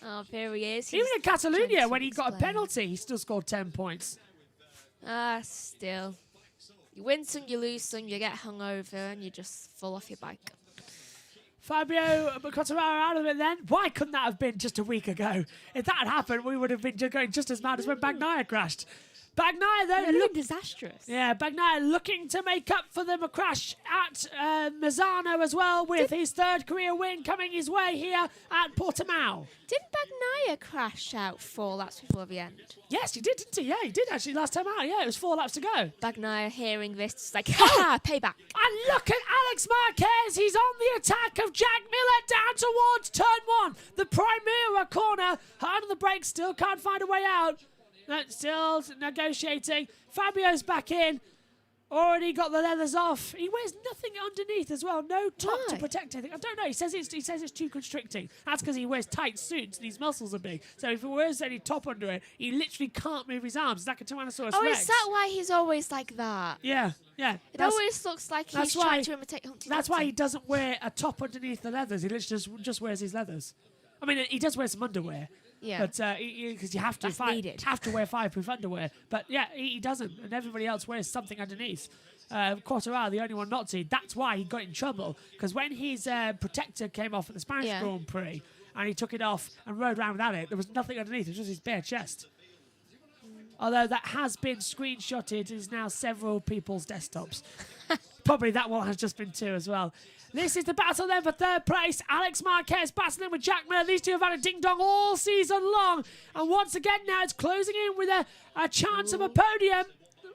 Oh, there he is. Even in Catalonia, when he got a penalty, he still scored 10 points. Still. You win some, you lose some, you get hungover, and you just fall off your bike. Fabio Quartararo out of it then. Why couldn't that have been just a week ago? If that had happened, we would have been going just as mad as when Bagnaia crashed. Bagnaia, though, looked disastrous. Yeah, Bagnaia looking to make up for the crash at Mazzano as well, with his 3rd career win coming his way here at Portimao. Didn't Bagnaia crash out 4 laps before the end? Yes, he did, didn't he? Yeah, he did actually last time out. Yeah, it was 4 laps to go. Bagnaia hearing this, it's like, ha, payback. And look at Alex Marquez. He's on the attack of Jack Miller down towards turn 1. The Primera corner. Hard on the brakes, still can't find a way out. No, still negotiating. Fabio's back in. Already got the leathers off. He wears nothing underneath as well. No top to Why? protect anything. I don't know. He says it's too constricting. That's because he wears tight suits and his muscles are big. So if he wears any top under it, he literally can't move his arms. It's like a Tyrannosaurus Rex. Is that why he's always like that? Yeah. It always looks like he's trying to imitate Humpty That's Dumpty. why he doesn't wear a top underneath the leathers. He literally just wears his leathers. I mean, he does wear some underwear. Yeah. But because you have to That's needed. have to wear fireproof underwear. But yeah, he doesn't, and everybody else wears something underneath. Quartararo, the only one not to. That's why he got in trouble, because when his protector came off at the Spanish Grand Prix and he took it off and rode around without it, there was nothing underneath. It was just his bare chest. Although that has been screenshotted, is now several people's desktops. Probably that one has just been 2 as well. This is the battle then for 3rd place. Alex Marquez battling with Jack Miller. These two have had a ding-dong all season long. And once again now it's closing in with a chance of a podium.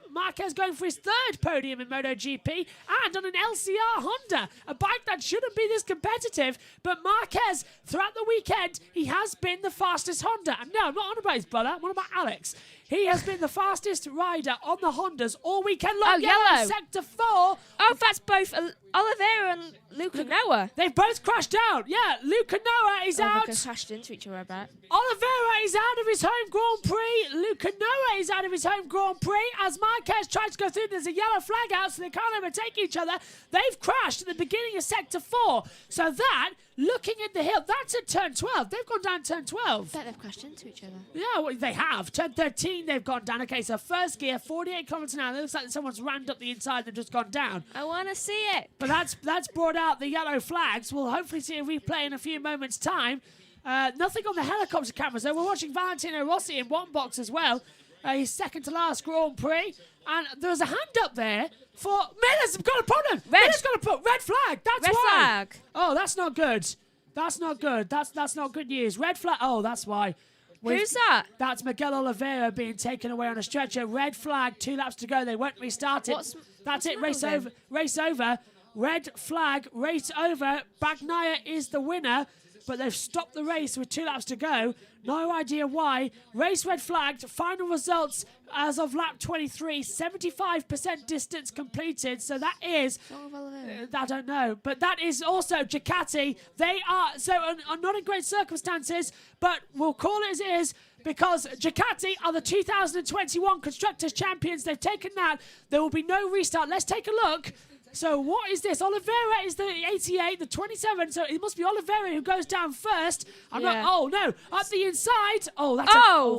Marquez going for his 3rd podium in MotoGP and on an LCR Honda, a bike that shouldn't be this competitive. But Marquez, throughout the weekend, he has been the fastest Honda. And no, I'm not on about his brother, I'm on about Alex. He has been the fastest rider on the Hondas all weekend long. Oh, yellow. Sector 4. Oh, that's both Oliveira and Luca Noah. They've both crashed out. Yeah, Luca Noah is out. They crashed into each other, I bet. Oliveira is out of his home Grand Prix. Luca Noah is out of his home Grand Prix. As Marquez tries to go through, there's a yellow flag out, so they can't overtake each other. They've crashed at the beginning of Sector 4. So that, looking at the hill, that's at turn 12. They've gone down turn 12. I bet they've crashed into each other. Yeah, well, they have. Turn 13, they've gone down. Okay, so first gear, 48 kilometers an hour. It looks like someone's rammed up the inside and just gone down. I want to see it. But that's brought out the yellow flags. We'll hopefully see a replay in a few moments' time. Nothing on the helicopter cameras, though. We're watching Valentino Rossi in one box as well. His second to last Grand Prix. And there's a hand up there for... Miller's got a problem! Miller's got a red flag! That's Red why! flag. Oh, that's not good. That's not good. That's not good news. Red flag... Oh, that's why. Who's that? That's Miguel Oliveira being taken away on a stretcher. Red flag, 2 laps to go. They won't restart it. That's it. Race over. Race over. Red flag. Race over. Bagnaia is the winner, but they've stopped the race with 2 laps to go. No idea why. Race red flagged. Final results as of lap 23. 75% distance completed. So that is... I don't know. But that is also Ducati. They are... So are not in great circumstances, but we'll call it as it is, because Ducati are the 2021 Constructors' Champions. They've taken that. There will be no restart. Let's take a look. So what is this? Oliveira is the 88, the 27. So it must be Oliveira who goes down first. I'm not. Oh no! Up the inside. Oh, that's.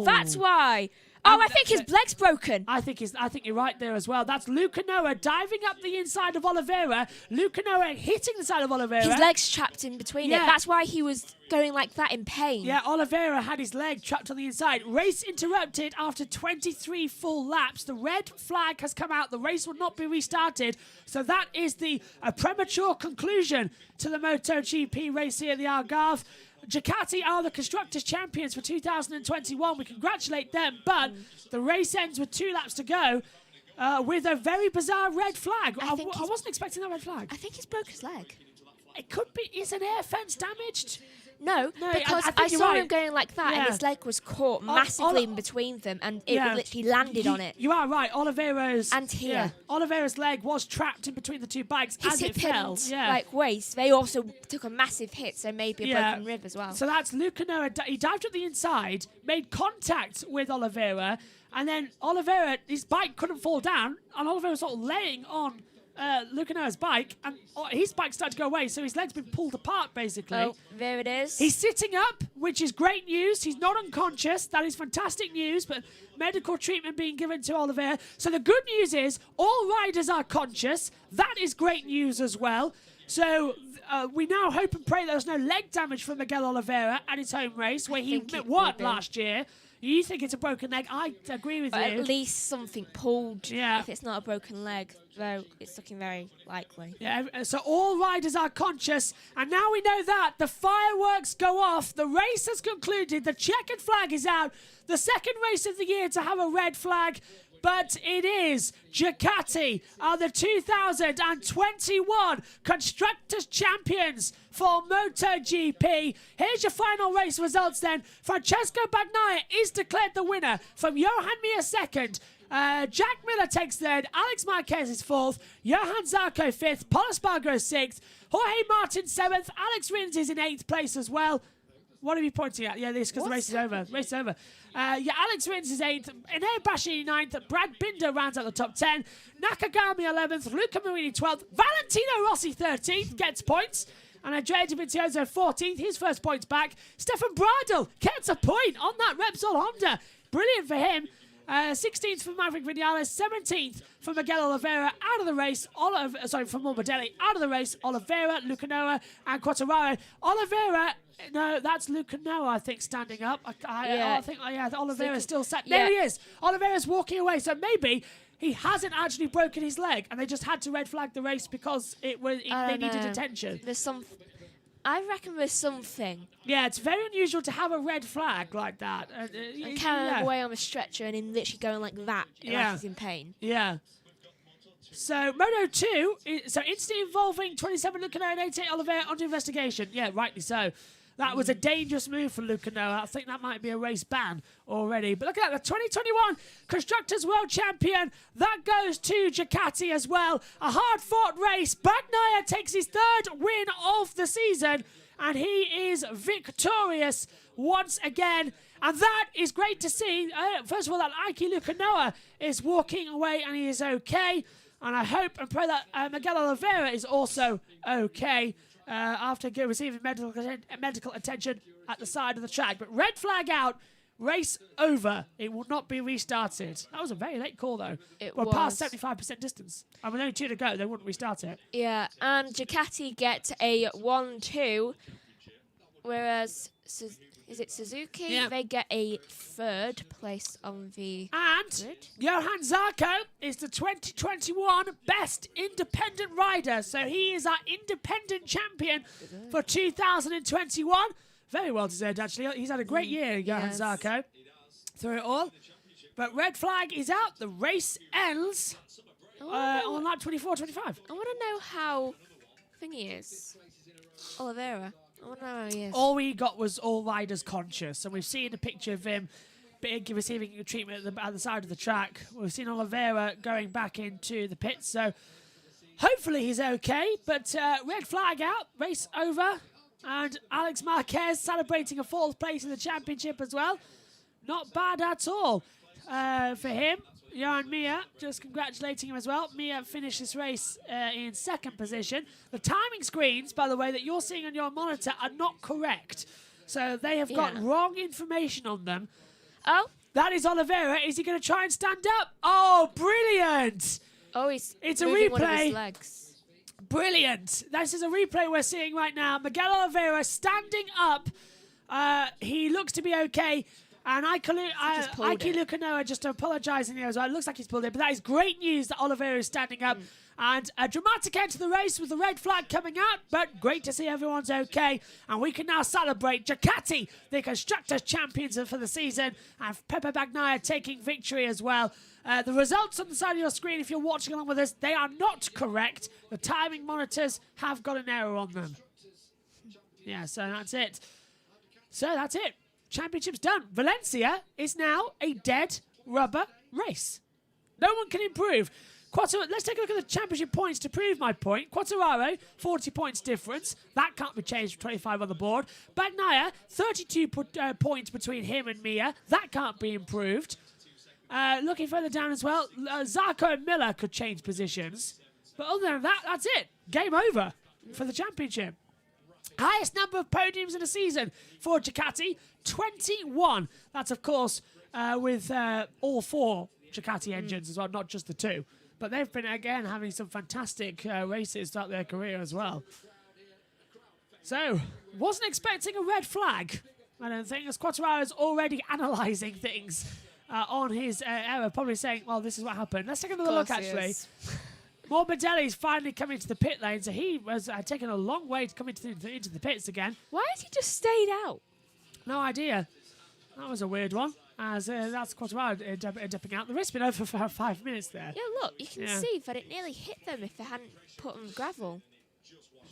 That's why. Oh, I think his leg's broken. I think you're right there as well. That's Luca Noah diving up the inside of Oliveira. Luca Noah hitting the side of Oliveira. His leg's trapped in between it. That's why he was going like that in pain. Yeah, Oliveira had his leg trapped on the inside. Race interrupted after 23 full laps. The red flag has come out. The race will not be restarted. So that is a premature conclusion to the MotoGP race here at the Algarve. Ducati are the Constructors' Champions for 2021. We congratulate them, but the race ends with 2 laps to go with a very bizarre red flag. I wasn't expecting that red flag. I think he's broke his leg. It could be. Is an air fence damaged? No, because I saw him going like that, and his leg was caught massively in between them, and it literally landed on it. You are right. Oliveira's and here, Oliveira's leg was trapped in between the 2 bikes as it fell. Like waist. They also took a massive hit, so maybe a broken rib as well. So that's Luca Noah. He dived at the inside, made contact with Oliveira, and then Oliveira, his bike couldn't fall down, and Oliveira was sort of laying on Luca Noah's bike, and his bike started to go away, so his leg's been pulled apart, basically. Oh, there it is. He's sitting up, which is great news. He's not unconscious. That is fantastic news, but medical treatment being given to Oliveira. So the good news is all riders are conscious. That is great news as well. So we now hope and pray there's no leg damage for Miguel Oliveira at his home race, where he won last year. You think it's a broken leg? I agree with you. At least something pulled. Yeah. If it's not a broken leg, though, it's looking very likely. Yeah. So all riders are conscious, and now we know that the fireworks go off. The race has concluded. The checkered flag is out. The second race of the year to have a red flag. But it is Ducati are the 2021 Constructors' Champions for MotoGP. Here's your final race results then. Francesco Bagnaia is declared the winner from Johan Mir second. Jack Miller takes third. Alex Marquez is fourth. Johan Zarco fifth. Paul Espargaro sixth. Jorge Martin seventh. Alex Rins is in eighth place as well. What are you pointing at? Yeah, this because the race is over. Race is over. Alex Rins is 8th. Ineo Bashi 9th. Brad Binder rounds out the top 10. Nakagami 11th. Luca Marini 12th. Valentino Rossi 13th. Gets points. And Andrea Dovizioso 14th. His first points back. Stefan Bradl gets a point on that Repsol Honda. Brilliant for him. 16th for Maverick Vinales, 17th for Miguel Oliveira out of the race. From Morbidelli out of the race. Oliveira, Lucanoa, and Quartararo. Oliveira, no, that's Lucanoa, I think, standing up. I think Oliveira's still sat. There he is. Oliveira's walking away. So maybe he hasn't actually broken his leg, and they just had to red flag the race because they needed attention. I reckon there's something. Yeah, it's very unusual to have a red flag like that. And carrying him away on a stretcher and him literally going like that, like he's in pain. Yeah. So, Moto 2, incident involving 27 Lucano and 88 Oliveira under investigation. Yeah, rightly so. That was a dangerous move for Lucano. I think that might be a race ban already. But look at that, the 2021 Constructors World Champion. That goes to Ducati as well. A hard-fought race. Bagnaia takes his third win of the season. And he is victorious once again. And that is great to see. First of all, that Aiki Lucanoa is walking away and he is okay. And I hope and pray that Miguel Oliveira is also okay. After receiving medical attention at the side of the track. But red flag out, race over. It will not be restarted. That was a very late call, though. It was. Past 75% distance. I mean, only 2 to go. They wouldn't restart it. Yeah, and Ducati get a 1-2, whereas... Is it Suzuki? Yeah. They get a third place on the grid. Johan Zarco is the 2021 best independent rider. So he is our independent champion for 2021. Very well deserved, actually. He's had a great year, Johan Zarco, through it all. But red flag is out. The race ends on lap 24-25. I want to know how thingy is. Oliveira. All we got was all riders conscious, and we've seen a picture of him receiving treatment at the side of the track. We've seen Oliveira going back into the pits, so hopefully he's okay. But red flag out, race over, and Alex Marquez celebrating a 4th place in the championship as well. Not bad at all for him. Johan Mir just congratulating him as well. Mir finished this race in 2nd position. The timing screens, by the way, that you're seeing on your monitor are not correct. So they have got wrong information on them. Oh. That is Oliveira. Is he going to try and stand up? Oh, brilliant. Oh, it's a replay. One of his legs. Brilliant. This is a replay we're seeing right now. Miguel Oliveira standing up. He looks to be okay. And Aiki Lucanoa just apologising there as well. It looks like he's pulled it, but that is great news that Oliveira is standing up. And a dramatic end to the race with the red flag coming out, but great to see everyone's okay. And we can now celebrate Ducati, the Constructors' champions for the season, and Pepe Bagnaia taking victory as well. The results on the side of your screen, if you're watching along with us, they are not correct. The timing monitors have got an error on them. Yeah, so that's it. Championship's done. Valencia is now a dead rubber race. No one can improve. Let's take a look at the championship points to prove my point. Quartararo, 40 points difference. That can't be changed from 25 on the board. Bagnaia, 32 points between him and Mir. That can't be improved. Looking further down as well, Zarco and Miller could change positions. But other than that, that's it. Game over for the championship. Highest number of podiums in a season for Ducati, 21. That's, of course, with all 4 Ducati engines as well, not just the 2. But they've been, again, having some fantastic races throughout their career as well. So, wasn't expecting a red flag, I don't think, as Quartararo's already analysing things on his error, probably saying, well, this is what happened. Let's take another look, actually. Morbidelli's finally coming to the pit lane, so he was taking a long way to come into the pits again. Why has he just stayed out? No idea. That was a weird one. As that's Quartararo dipping out. The race been over for 5 minutes there. Yeah, look, you can see that it nearly hit them if they hadn't put on gravel.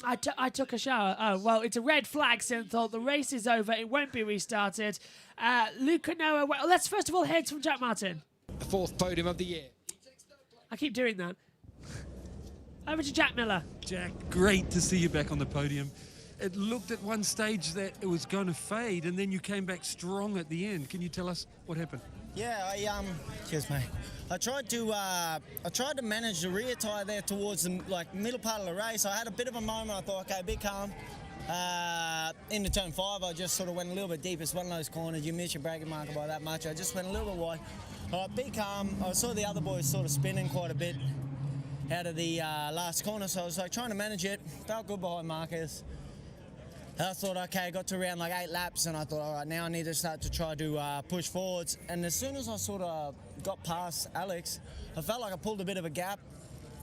I took a shower. Oh, well, it's a red flag, Synthol. The race is over. It won't be restarted. Lucanoa, let's first of all hear from Jack Martin. the 4th podium of the year. I keep doing that. Over to Jack Miller. Jack, great to see you back on the podium. It looked at one stage that it was going to fade, and then you came back strong at the end. Can you tell us what happened? Yeah, cheers, mate. I tried to manage the rear tyre there towards the middle part of the race. I had a bit of a moment. I thought, okay, be calm. Into turn 5, I just sort of went a little bit deep. It's one of those corners you miss your braking marker by that much. I just went a little bit wide. All right, be calm. I saw the other boys sort of spinning quite a bit out of the last corner, so I was trying to manage it. Felt good behind Marquez. I thought, okay, I got to around 8 laps, and I thought, all right, now I need to start to try to push forwards. And as soon as I sort of got past Alex, I felt like I pulled a bit of a gap,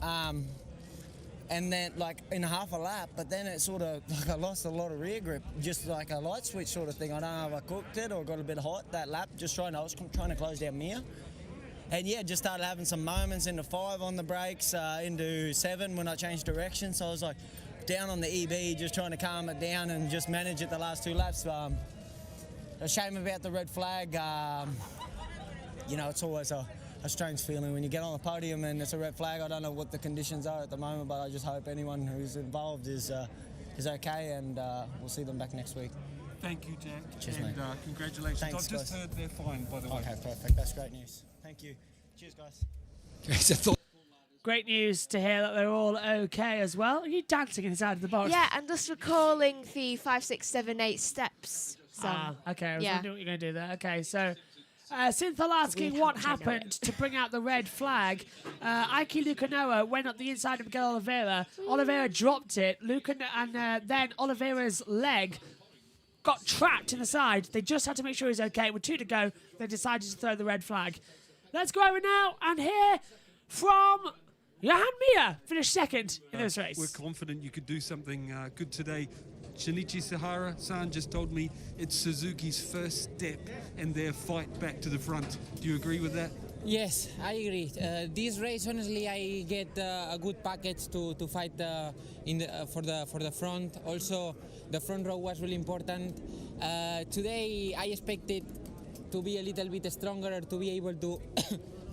and then in half a lap. But then it sort of I lost a lot of rear grip, just like a light switch sort of thing. I don't know if I cooked it or got a bit hot that lap. I was trying to close down Mia. And yeah, just started having some moments into 5 on the brakes, into 7 when I changed direction. So I was down on the EB, just trying to calm it down and just manage it the last 2 laps. A shame about the red flag. It's always a strange feeling when you get on the podium and it's a red flag. I don't know what the conditions are at the moment, but I just hope anyone who's involved is okay, and we'll see them back next week. Thank you, Jack. Cheers, and mate. Congratulations. Thanks, I've just guys. heard they're fine, by the way. Okay, perfect. That's great news. Thank you. Cheers, guys. Great news to hear that they're all okay as well. Are you dancing inside of the box? Yeah, and just recalling the 5, 6, 7, 8 steps. Okay. I was Yeah. wondering what you're going to do there. Okay, so Synthal asking what happened to bring out the red flag. Aiki Lucanoa went up the inside of Miguel Oliveira. Oliveira dropped it. Then Oliveira's leg got trapped in the side. They just had to make sure he's okay. With 2 to go, they decided to throw the red flag. Let's go over now and hear from Johan Mir, finished second in this race. We're confident you could do something good today. Shinichi Sahara-san just told me it's Suzuki's first step in their fight back to the front. Do you agree with that? Yes, I agree. This race, honestly, I get a good package to fight for the front. Also, the front row was really important. Today, I expected to be a little bit stronger, or to be able to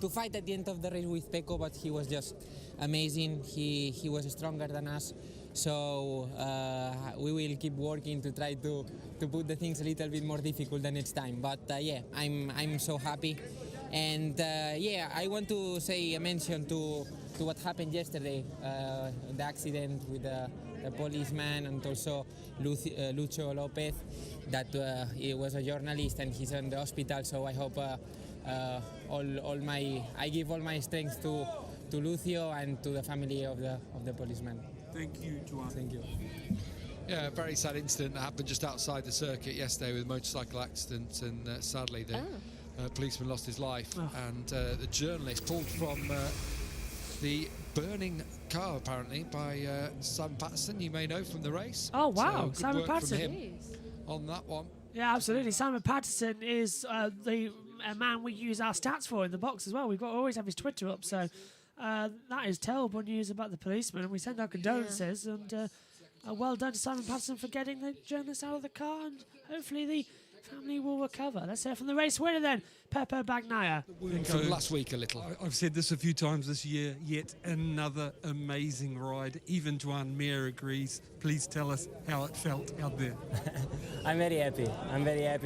to fight at the end of the race with Pecco, but he was just amazing. He was stronger than us. So we will keep working to try to put the things a little bit more difficult the next time. But yeah, I'm so happy. And yeah, I want to say a mention to what happened yesterday, the accident with the policeman, and also Lucho Lopez, that he was a journalist and he's in the hospital. So I hope I give all my strength to Lucio and to the family of the policeman. Thank you, Joan. Thank you. Yeah, a very sad incident that happened just outside the circuit yesterday with a motorcycle accident, and sadly the policeman lost his life, and the journalist pulled from the burning car apparently by Simon Patterson, you may know from the race. Oh wow, so good Simon work Patterson. from him on that one. Yeah, absolutely. Simon Patterson is the man we use our stats for in the box as well. We've got always have his Twitter up, so that is terrible news about the policeman, and we send our condolences, and well done to Simon Patterson for getting the journalist out of the car, and hopefully the family will recover. Let's hear from the race winner then, Pepe Bagnaia. From last week a little. I've said this a few times this year, yet another amazing ride. Even Joan Mir agrees. Please tell us how it felt out there. I'm very happy.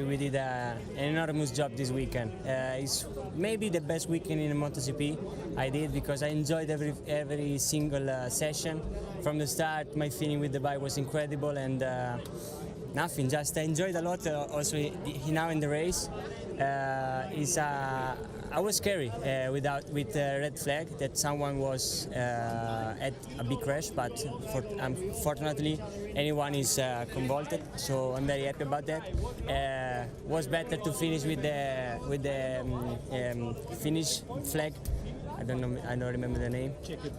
We did an enormous job this weekend. It's maybe the best weekend in the MotoGP I did, because I enjoyed every single session. From the start, my feeling with the bike was incredible, and nothing, just I enjoyed a lot. Also now in the race, I was scary with red flag that someone was at a big crash, but fortunately anyone is convoluted, so I'm very happy about that. Was better to finish with the finish flag. I don't remember the name.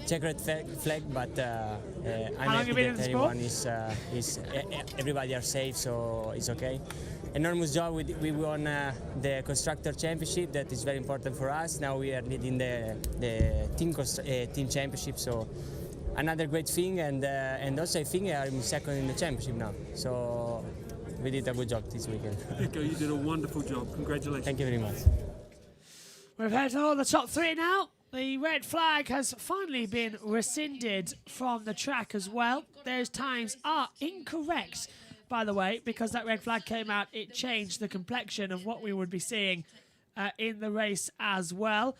Checkered flag, but I'm happy that everyone is everybody are safe, so it's okay. Enormous job. We won the constructor championship. That is very important for us. Now we are leading the team championship. So another great thing, and also I think I'm second in the championship now. So we did a good job this weekend. Pecco, you did a wonderful job. Congratulations. Thank you very much. We've had all the top three now. The red flag has finally been rescinded from the track as well. Those times are incorrect, by the way, because that red flag came out. It changed the complexion of what we would be seeing in the race as well.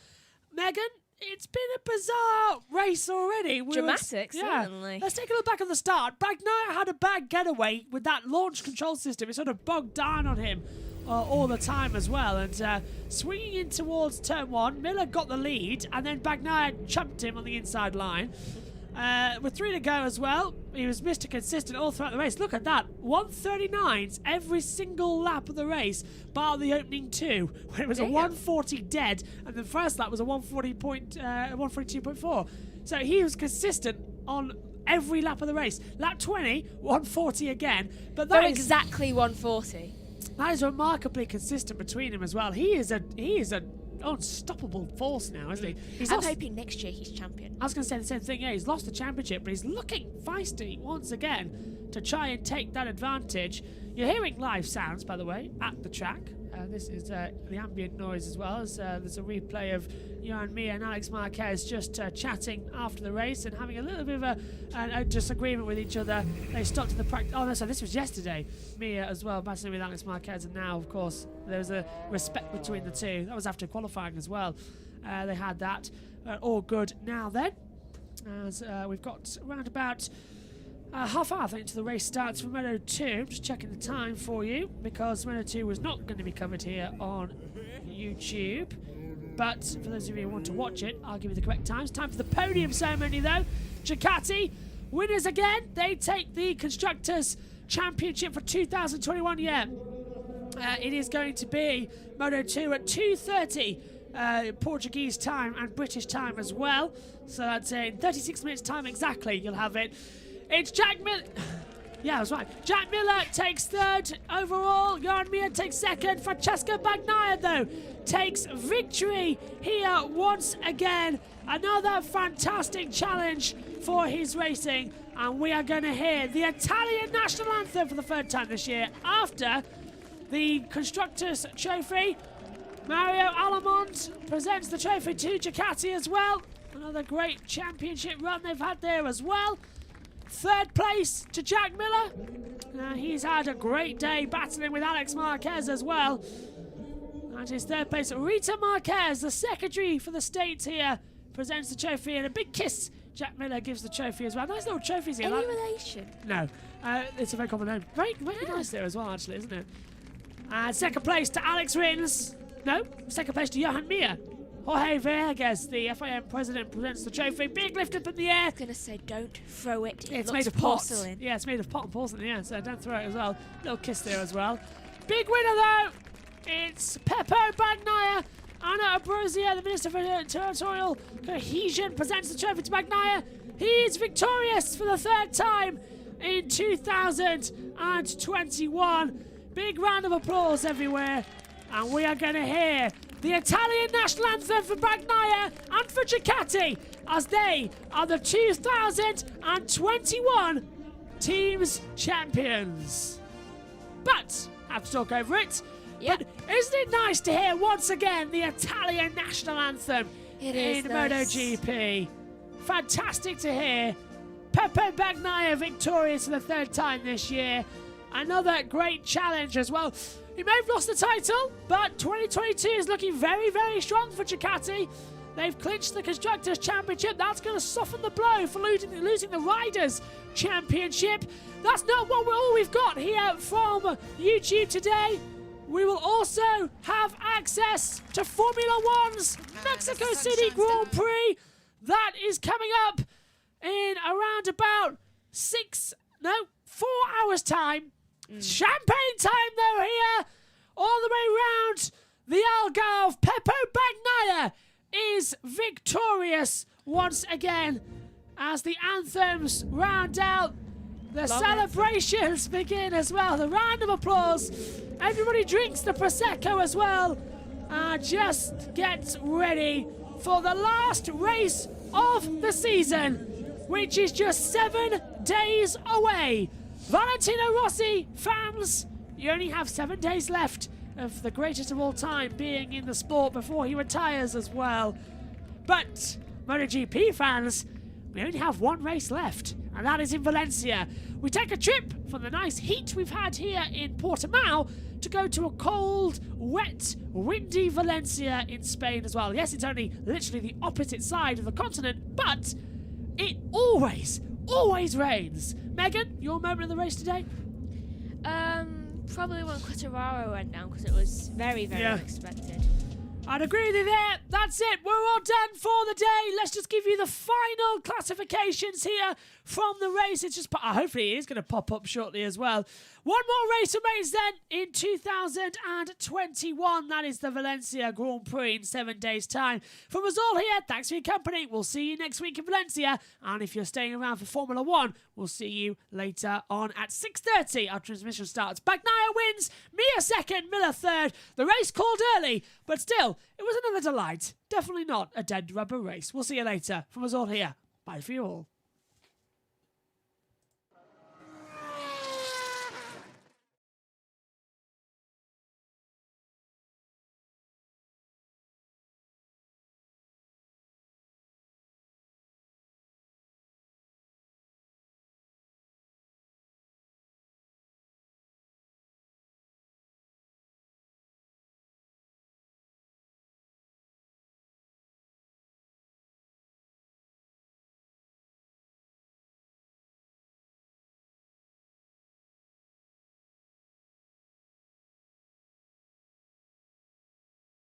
Megan, it's been a bizarre race already. Dramatic, certainly. Let's take a look back at the start. Bagnaia had a bad getaway with that launch control system. It sort of bogged down on him all the time as well. And swinging in towards turn one, Miller got the lead, and then Bagnaia chumped him on the inside line. With 3 to go as well, he was Mr. Consistent all throughout the race. Look at that, 139s every single lap of the race, bar the opening 2, when it was a 140 dead, and the first lap was a 142.4. So he was consistent on every lap of the race. Lap 20, 140 again. But that is exactly 140. That is remarkably consistent between him as well. He is a unstoppable force now, isn't he? I'm hoping next year he's champion. I was going to say the same thing. Yeah, he's lost the championship, but he's looking feisty once again to try and take that advantage. You're hearing live sounds, by the way, at the track. This is the ambient noise as well. As there's a replay of Johan Mir and Alex Marquez just chatting after the race and having a little bit of a disagreement with each other. They stopped in the practice. Oh no, so this was yesterday. Mir as well, battling with Alex Marquez, and now, of course, there was a respect between the two. That was after qualifying as well. They had that. All good now then, as we've got around about half hour, I think, until the race starts for Moto 2. I'm just checking the time for you because Moto 2 was not going to be covered here on YouTube. But for those of you who want to watch it, I'll give you the correct times. Time for the podium ceremony, though. Ducati, winners again. They take the Constructors' Championship for 2021. Yeah, it is going to be Moto 2 at 2:30 Portuguese time and British time as well. So that's in 36 minutes time exactly. You'll have it. It's Jack Miller. Yeah, that's right. Jack Miller takes third overall. Johan Mir takes second. Francesco Bagnaia, though, takes victory here once again. Another fantastic challenge for his racing. And we are going to hear the Italian national anthem for the third time this year after the Constructors' Trophy. Mario Alamont presents the trophy to Ducati as well. Another great championship run they've had there as well. Third place to Jack Miller. He's had a great day battling with Alex Marquez as well. And his third place, Rita Marquez, the secretary for the States here, presents the trophy, and a big kiss. Jack Miller gives the trophy as well. Nice little trophies here. Any relation? No. It's a very common name. Very nice there as well, actually, isn't it? And second place to Alex Rins. No, second place to Johan Mir. Jorge Villegas, the FIM president, presents the trophy. Big lift up in the air. I was going to say, don't throw it. It's made of porcelain. Yeah, it's made of pot and porcelain, yeah, so don't throw it as well. Little kiss there as well. Big winner, though. It's Peppo Bagnaia. Anna Ambrosio, the Minister for Territorial Cohesion, presents the trophy to Bagnaia. He is victorious for the third time in 2021. Big round of applause everywhere. And we are going to hear the Italian national anthem for Bagnaia and for Ducati as they are the 2021 Teams Champions. But, I have to talk over it. Yep. But isn't it nice to hear once again the Italian national anthem in MotoGP? Fantastic to hear. Pepe Bagnaia victorious for the third time this year. Another great challenge as well. He may have lost the title, but 2022 is looking very, very strong for Ducati. They've clinched the Constructors' Championship. That's going to soften the blow for losing the Riders' Championship. That's not all we've got here from YouTube today. We will also have access to Formula One's Mexico City Grand Prix. That is coming up in around about 4 hours' time. Champagne time, though, here. All the way round the Algarve. Peppo Bagnaia is victorious once again as the anthems round out. The celebrations begin as well. The round of applause. Everybody drinks the Prosecco as well. Just get ready for the last race of the season, which is just 7 days away. Valentino Rossi fans, you only have 7 days left of the greatest of all time being in the sport before he retires as well. But, MotoGP fans, we only have one race left, and that is in Valencia. We take a trip from the nice heat we've had here in Portimao to go to a cold, wet, windy Valencia in Spain as well. Yes, it's only literally the opposite side of the continent, but it always rains. Megan, your moment of the race today? Probably when Quartararo went down because it was very, very unexpected. I'd agree with you there. That's it. We're all done for the day. Let's just give you the final classifications here from the race. It's just hopefully it is going to pop up shortly as well. One more race remains then in 2021. That is the Valencia Grand Prix in 7 days' time. From us all here, thanks for your company. We'll see you next week in Valencia. And if you're staying around for Formula 1, we'll see you later on at 6:30. Our transmission starts. Bagnaia wins, Mia second, Miller third. The race called early, but still, it was another delight. Definitely not a dead rubber race. We'll see you later. From us all here, bye for you all.